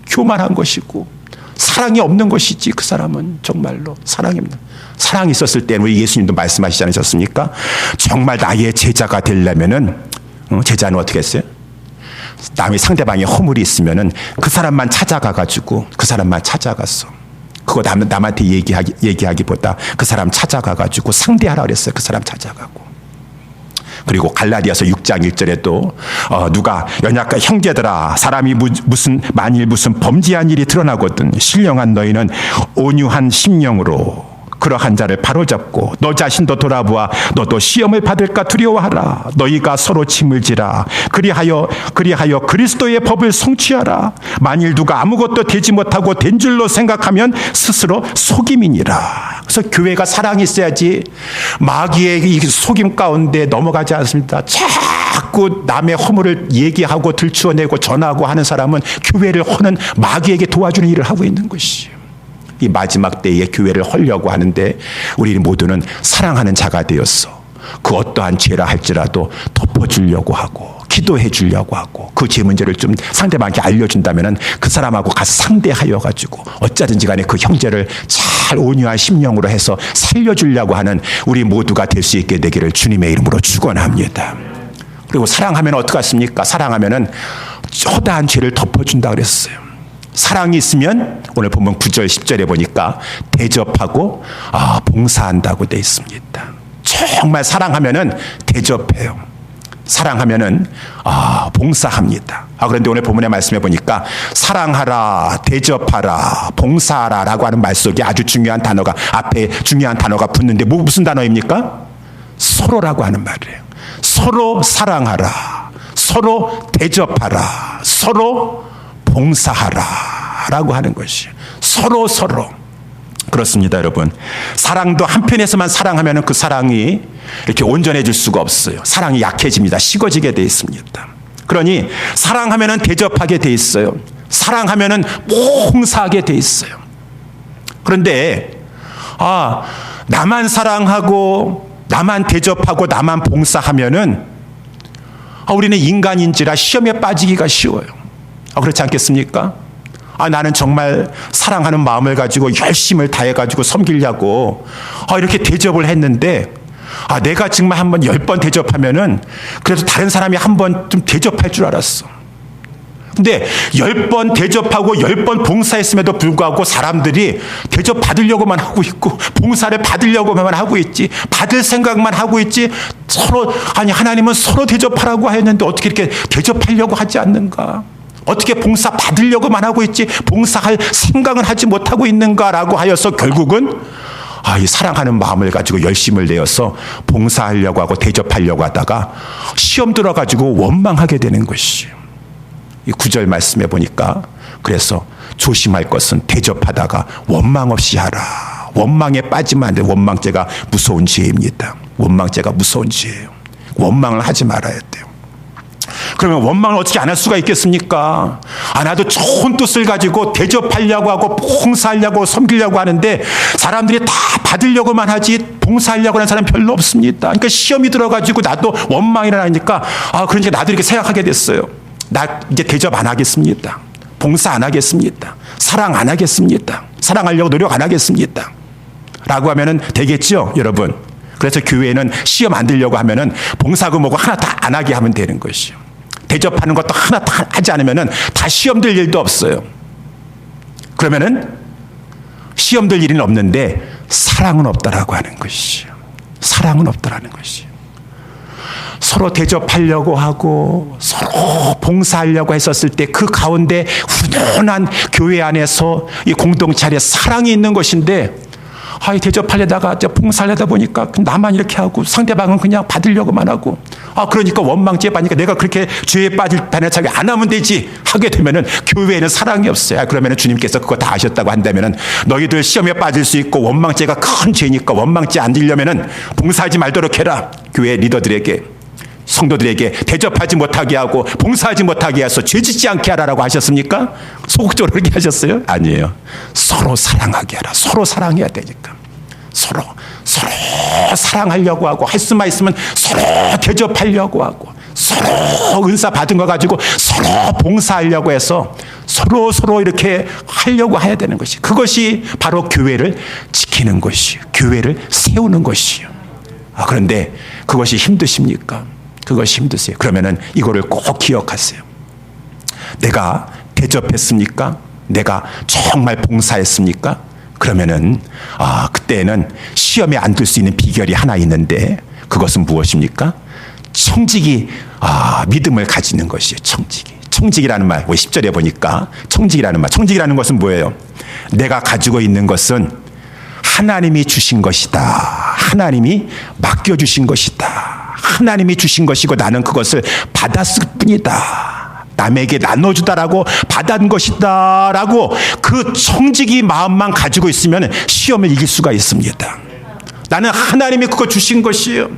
교만한 것이고 사랑이 없는 것이지. 그 사람은 정말로 사랑이 없는. 사랑이 있었을 때는 우리 예수님도 말씀하시지 않으셨습니까? 정말 나의 제자가 되려면은 제자는 어떻게 했어요? 남이 상대방의 허물이 있으면은 그 사람만 찾아가가지고 그 사람만 찾아갔어. 그거 남한테 얘기하기보다 그 사람 찾아가가지고 상대하라 그랬어요. 그 사람 찾아가고. 그리고 갈라디아서 6장 1절에도 누가 연약한 형제들아, 사람이 만일 무슨 범죄한 일이 드러나거든 신령한 너희는 온유한 심령으로 그러한 자를 바로잡고 너 자신도 돌아보아 너도 시험을 받을까 두려워하라. 너희가 서로 침을지라. 그리하여 그리스도의 법을 성취하라. 만일 누가 아무것도 되지 못하고 된 줄로 생각하면 스스로 속임이니라. 그래서 교회가 사랑이 있어야지 마귀의 이 속임 가운데 넘어가지 않습니다. 자꾸 남의 허물을 얘기하고 들추어내고 전하고 하는 사람은 교회를 허는 마귀에게 도와주는 일을 하고 있는 것이에요. 이 마지막 때에 교회를 헐려고 하는데 우리 모두는 사랑하는 자가 되었어. 그 어떠한 죄라 할지라도 덮어주려고 하고 기도해 주려고 하고 그 죄 문제를 좀 상대방에게 알려준다면 그 사람하고 가서 상대하여 가지고 어쩌든지 간에 그 형제를 잘 온유한 심령으로 해서 살려주려고 하는 우리 모두가 될 수 있게 되기를 주님의 이름으로 축원합니다. 그리고 사랑하면 어떡하십니까? 사랑하면은 허다한 죄를 덮어준다 그랬어요. 사랑이 있으면 오늘 보면 9절 10절에 보니까 대접하고 봉사한다고 돼 있습니다. 정말 사랑하면은 대접해요. 사랑하면은 봉사합니다. 그런데 오늘 본문의 말씀해 보니까 사랑하라, 대접하라, 봉사하라라고 하는 말 속에 아주 중요한 단어가 앞에 중요한 단어가 붙는데 무슨 단어입니까? 서로라고 하는 말이에요. 서로 사랑하라, 서로 대접하라, 서로 봉사하라라고 하는 것이에요. 서로. 그렇습니다, 여러분. 사랑도 한편에서만 사랑하면 그 사랑이 이렇게 온전해질 수가 없어요. 사랑이 약해집니다. 식어지게 돼 있습니다. 그러니 사랑하면 대접하게 돼 있어요. 사랑하면 봉사하게 돼 있어요. 그런데 나만 사랑하고 나만 대접하고 나만 봉사하면은 우리는 인간인지라 시험에 빠지기가 쉬워요. 그렇지 않겠습니까? 나는 정말 사랑하는 마음을 가지고 열심을 다해가지고 섬기려고 이렇게 대접을 했는데 내가 정말 한번 10번 대접하면은 그래도 다른 사람이 한번 좀 대접할 줄 알았어. 근데 10번 대접하고 10번 봉사했음에도 불구하고 사람들이 대접 받으려고만 하고 있고 봉사를 받으려고만 하고 있지, 받을 생각만 하고 있지, 서로 하나님은 서로 대접하라고 했는데 어떻게 이렇게 대접하려고 하지 않는가? 어떻게 봉사 받으려고만 하고 있지 봉사할 생각은 하지 못하고 있는가라고 하여서 결국은 이 사랑하는 마음을 가지고 열심을 내어서 봉사하려고 하고 대접하려고 하다가 시험 들어가지고 원망하게 되는 것이에요. 이 9절 말씀해 보니까 그래서 조심할 것은 대접하다가 원망 없이 하라. 원망에 빠지면 안 돼. 원망죄가 무서운 죄입니다. 원망죄가 무서운 죄예요. 원망을 하지 말아야 돼요. 그러면 원망을 어떻게 안 할 수가 있겠습니까? 나도 좋은 뜻을 가지고 대접하려고 하고 봉사하려고 섬기려고 하는데 사람들이 다 받으려고만 하지 봉사하려고 하는 사람 별로 없습니다. 그러니까 시험이 들어가지고 나도 원망이 일어나니까 그러니까 나도 이렇게 생각하게 됐어요. 나 이제 대접 안 하겠습니다. 봉사 안 하겠습니다. 사랑 안 하겠습니다. 사랑하려고 노력 안 하겠습니다. 라고 하면은 되겠죠, 여러분? 그래서 교회는 시험 안 들려고 하면은 봉사고 뭐고 하나 다 안 하게 하면 되는 것이요. 대접하는 것도 하나 다 하지 않으면은 다 시험 들 일도 없어요. 그러면은 시험 들 일은 없는데 사랑은 없다라고 하는 것이요. 사랑은 없다라는 것이요. 서로 대접하려고 하고 서로 봉사하려고 했었을 때 그 가운데 훈훈한 교회 안에서 이 공동체 안에 사랑이 있는 것인데 대접하려다가 봉사하려다 보니까 나만 이렇게 하고 상대방은 그냥 받으려고만 하고 그러니까 원망죄에 빠지니까 내가 그렇게 죄에 빠질 반해차게 안 하면 되지 하게 되면은 교회에는 사랑이 없어요. 그러면은 주님께서 그거 다 아셨다고 한다면은 너희들 시험에 빠질 수 있고 원망죄가 큰 죄니까 원망죄 안 들려면은 봉사하지 말도록 해라. 교회 리더들에게 성도들에게 대접하지 못하게 하고 봉사하지 못하게 해서 죄짓지 않게 하라라고 하셨습니까? 소극적으로 그렇게 하셨어요? 아니에요. 서로 사랑하게 하라. 서로 사랑해야 되니까. 서로 사랑하려고 하고 할 수만 있으면 서로 대접하려고 하고 서로 은사 받은 거 가지고 서로 봉사하려고 해서 서로 이렇게 하려고 해야 되는 것이, 그것이 바로 교회를 지키는 것이요, 교회를 세우는 것이요. 그런데 그것이 힘드십니까? 그것이 힘드세요. 그러면은 이거를 꼭 기억하세요. 내가 대접했습니까? 내가 정말 봉사했습니까? 그러면은 그때는 시험에 안 들 수 있는 비결이 하나 있는데 그것은 무엇입니까? 청직이 믿음을 가지는 것이에요. 청직이라는 말, 10절에 보니까 청직이라는 말, 청직이라는 것은 뭐예요? 내가 가지고 있는 것은 하나님이 주신 것이다. 하나님이 맡겨주신 것이다. 하나님이 주신 것이고 나는 그것을 받았을 뿐이다. 남에게 나눠주다라고 받은 것이다 라고 그 청지기 마음만 가지고 있으면 시험을 이길 수가 있습니다. 나는 하나님이 그거 주신 것이에요.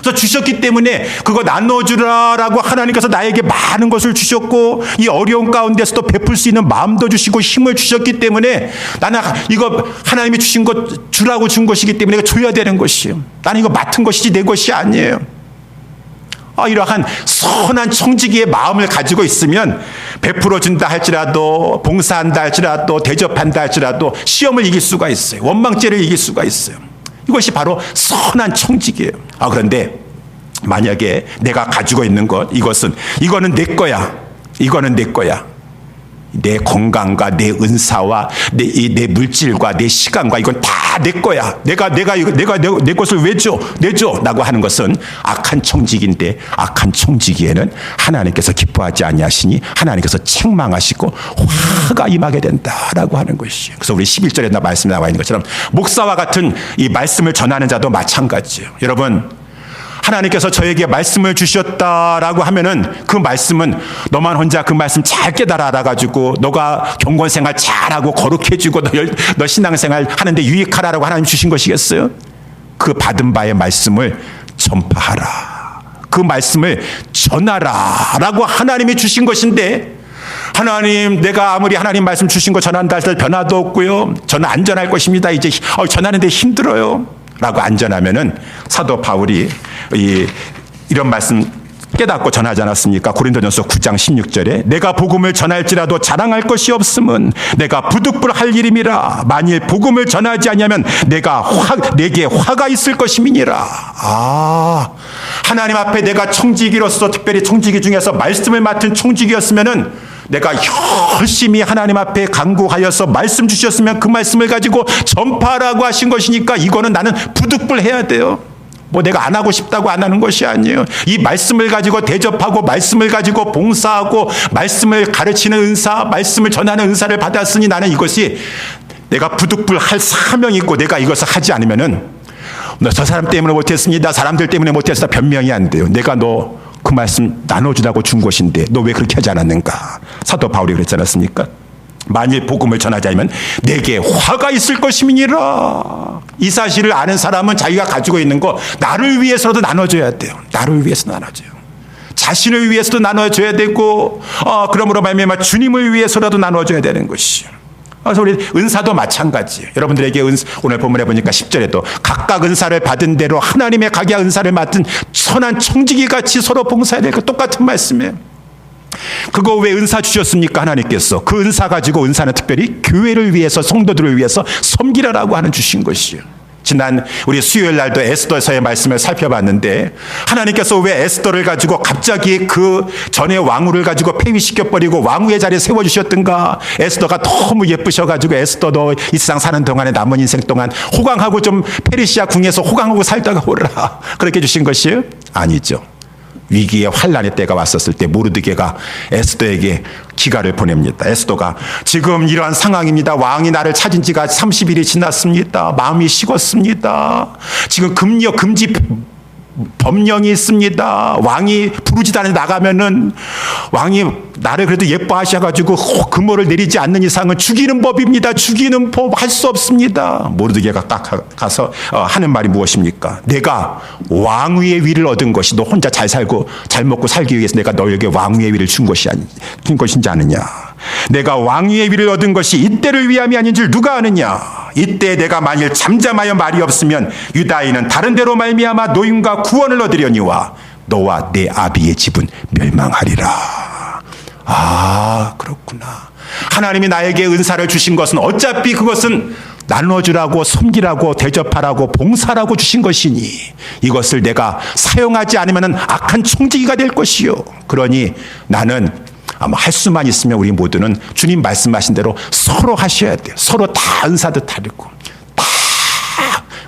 그래서 주셨기 때문에 그거 나눠주라라고 하나님께서 나에게 많은 것을 주셨고 이 어려운 가운데서도 베풀 수 있는 마음도 주시고 힘을 주셨기 때문에 나는 이거 하나님이 주신 것 주라고 준 것이기 때문에 줘야 되는 것이에요. 나는 이거 맡은 것이지 내 것이 아니에요. 이러한 선한 청지기의 마음을 가지고 있으면 베풀어 준다 할지라도 봉사한다 할지라도 대접한다 할지라도 시험을 이길 수가 있어요. 원망죄를 이길 수가 있어요. 이것이 바로 선한 청지기예요. 그런데 만약에 내가 가지고 있는 것 이거는 내 거야. 이거는 내 거야. 내 건강과 내 은사와 내 물질과 내 시간과 이건 다 내 거야. 내가 내 것을 왜 줘? 내줘라고 하는 것은 악한 청지기인데 악한 청지기에는 하나님께서 기뻐하지 아니하시니 하나님께서 책망하시고 화가 임하게 된다라고 하는 것이에요. 그래서 우리 11절에 말씀이 나와 있는 것처럼 목사와 같은 이 말씀을 전하는 자도 마찬가지예요. 여러분 하나님께서 저에게 말씀을 주셨다라고 하면은 그 말씀은 너만 혼자 그 말씀 잘 깨달아 알아가지고 너가 경건생활 잘하고 거룩해지고 너 신앙생활 하는데 유익하라라고 하나님 주신 것이겠어요? 그 받은 바의 말씀을 전파하라. 그 말씀을 전하라라고 하나님이 주신 것인데 하나님 내가 아무리 하나님 말씀 주신 거 전한다 할때 변화도 없고요. 저는 안전할 것입니다. 이제 전하는데 힘들어요. 라고 안전하면은 사도 바울이 이런 말씀 깨닫고 전하지 않았습니까? 고린도전서 9장 16절에 내가 복음을 전할지라도 자랑할 것이 없음은 내가 부득불할 일임이라. 만일 복음을 전하지 아니하면 내게 화가 있을 것임이니라. 하나님 앞에 내가 청지기로서 특별히 청지기 중에서 말씀을 맡은 청지기였으면은 내가 열심히 하나님 앞에 간구하여서 말씀 주셨으면 그 말씀을 가지고 전파하라고 하신 것이니까 이거는 나는 부득불해야 돼요. 내가 안 하고 싶다고 안 하는 것이 아니에요. 이 말씀을 가지고 대접하고 말씀을 가지고 봉사하고 말씀을 가르치는 은사, 말씀을 전하는 은사를 받았으니 나는 이것이 내가 부득불할 사명이 있고 내가 이것을 하지 않으면은 저 사람 때문에 못했습니다. 사람들 때문에 못했다 변명이 안 돼요. 내가 그 말씀 나눠주라고 준 것인데 너 왜 그렇게 하지 않았는가? 사도 바울이 그랬지 않았습니까? 만일 복음을 전하지 않으면 내게 화가 있을 것임이니라. 이 사실을 아는 사람은 자기가 가지고 있는 거 나를 위해서라도 나눠줘야 돼요. 나를 위해서 나눠줘요. 자신을 위해서도 나눠줘야 되고 그러므로 말미암아 주님을 위해서라도 나눠줘야 되는 것이에요. 그래서 우리 은사도 마찬가지예요. 여러분들에게 오늘 본문에 보니까 10절에도 각각 은사를 받은 대로 하나님의 각야 은사를 맡은 선한 청지기같이 서로 봉사해야 될 것 똑같은 말씀이에요. 그거 왜 은사 주셨습니까? 하나님께서 그 은사 가지고 은사는 특별히 교회를 위해서 성도들을 위해서 섬기라라고 하는 주신 것이에요. 지난 우리 수요일 날도 에스더서의 말씀을 살펴봤는데 하나님께서 왜 에스더를 가지고 갑자기 그 전에 왕후를 가지고 폐위시켜버리고 왕후의 자리에 세워주셨던가? 에스더가 너무 예쁘셔가지고 에스더도 이 세상 사는 동안에 남은 인생 동안 호강하고 좀 페르시아 궁에서 호강하고 살다가 오라 그렇게 주신 것이에요? 아니죠. 위기의 환란의 때가 왔었을 때 모르드게가 에스더에게 기가를 보냅니다. 에스더가 지금 이러한 상황입니다. 왕이 나를 찾은 지가 30일이 지났습니다. 마음이 식었습니다. 지금 금지 법령이 있습니다. 왕이 부르지도 않아 나가면은 왕이 나를 그래도 예뻐하셔가지고 금호를 내리지 않는 이상은 죽이는 법입니다. 죽이는 법 할 수 없습니다. 모르드게가 딱 가서 하는 말이 무엇입니까? 내가 왕위의 위를 얻은 것이 너 혼자 잘 살고 잘 먹고 살기 위해서 내가 너에게 왕위의 위를 준 것인지 아느냐? 내가 왕위의 위를 얻은 것이 이때를 위함이 아닌 줄 누가 아느냐? 이때 내가 만일 잠잠하여 말이 없으면 유다인은 다른 데로 말미암아 노임과 구원을 얻으려니와 너와 내 아비의 집은 멸망하리라. 그렇구나. 하나님이 나에게 은사를 주신 것은 어차피 그것은 나눠주라고 섬기라고 대접하라고 봉사라고 주신 것이니 이것을 내가 사용하지 않으면 악한 청지기가 될 것이요. 그러니 나는 아마 할 수만 있으면 우리 모두는 주님 말씀하신 대로 서로 하셔야 돼요. 서로 다 은사도 다르고 다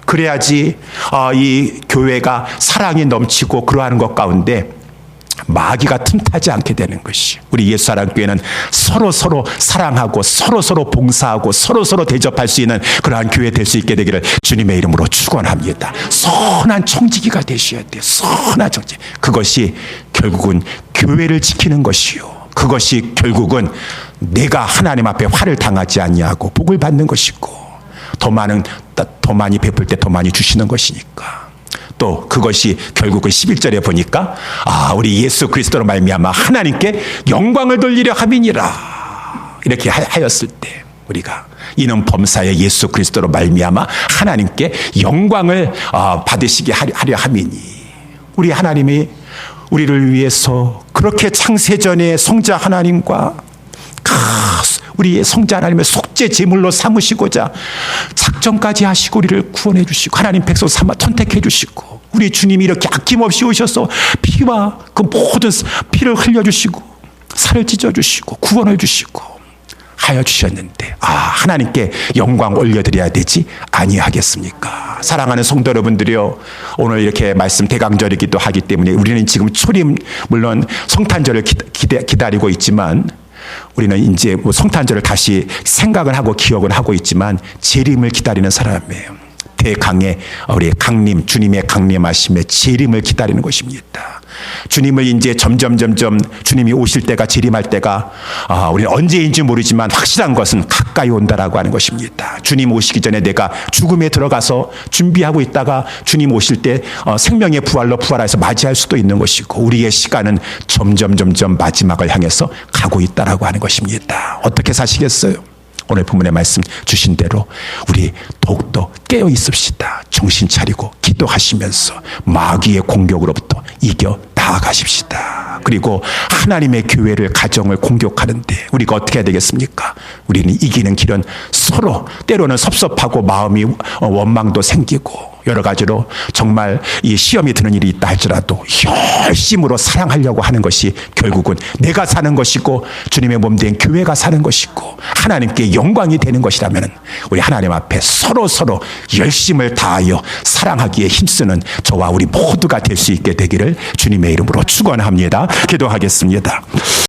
그래야지 이 교회가 사랑이 넘치고 그러한 것 가운데 마귀가 틈타지 않게 되는 것이. 우리 예수사랑교회는 서로 사랑하고 서로 봉사하고 서로 대접할 수 있는 그러한 교회 될 수 있게 되기를 주님의 이름으로 축원합니다. 선한 청지기가 되셔야 돼요. 선한 청지기. 그것이 결국은 교회를 지키는 것이요. 그것이 결국은 내가 하나님 앞에 화를 당하지 아니하고 복을 받는 것이고 더 많이 베풀 때 더 많이 주시는 것이니까 또 그것이 결국은 11절에 보니까 우리 예수 그리스도로 말미암아 하나님께 영광을 돌리려 함이니라. 이렇게 하였을 때 우리가 이는 범사에 예수 그리스도로 말미암아 하나님께 영광을 받으시게 하려 함이니, 우리 하나님이 우리를 위해서 그렇게 창세전에 성자 하나님과 우리의 성자 하나님의 속죄 제물로 삼으시고자 작정까지 하시고 우리를 구원해 주시고 하나님 백성 삼아 선택해 주시고, 우리 주님이 이렇게 아낌없이 오셔서 피와 그 모든 피를 흘려주시고 살을 찢어주시고 구원을 주시고 하여 주셨는데 하나님께 영광 올려드려야 되지 아니하겠습니까? 사랑하는 성도 여러분들이요, 오늘 이렇게 말씀 대강절이기도 하기 때문에 우리는 지금 초림, 물론 성탄절을 기다리고 있지만 우리는 이제 성탄절을 다시 생각을 하고 기억을 하고 있지만 재림을 기다리는 사람이에요. 대강의 우리 강림, 주님의 강림하심의 재림을 기다리는 것입니다. 주님을 이제 점점 주님이 오실 때가, 재림할 때가 우리는 언제인지 모르지만 확실한 것은 가까이 온다라고 하는 것입니다. 주님 오시기 전에 내가 죽음에 들어가서 준비하고 있다가 주님 오실 때 생명의 부활로 부활해서 맞이할 수도 있는 것이고, 우리의 시간은 점점 마지막을 향해서 가고 있다라고 하는 것입니다. 어떻게 사시겠어요? 오늘 본문의 말씀 주신 대로 우리 더욱더 깨어 있읍시다. 정신 차리고 기도하시면서 마귀의 공격으로부터 이겨 나아가십시다. 그리고 하나님의 교회를, 가정을 공격하는데 우리가 어떻게 해야 되겠습니까? 우리는 이기는 길은 서로, 때로는 섭섭하고 마음이 원망도 생기고 여러 가지로 정말 이 시험이 드는 일이 있다 할지라도 열심으로 사랑하려고 하는 것이 결국은 내가 사는 것이고 주님의 몸 된 교회가 사는 것이고 하나님께 영광이 되는 것이라면 우리 하나님 앞에 서로 열심을 다하여 사랑하기에 힘쓰는 저와 우리 모두가 될 수 있게 되기를 주님의 이름으로 축원합니다. 기도하겠습니다.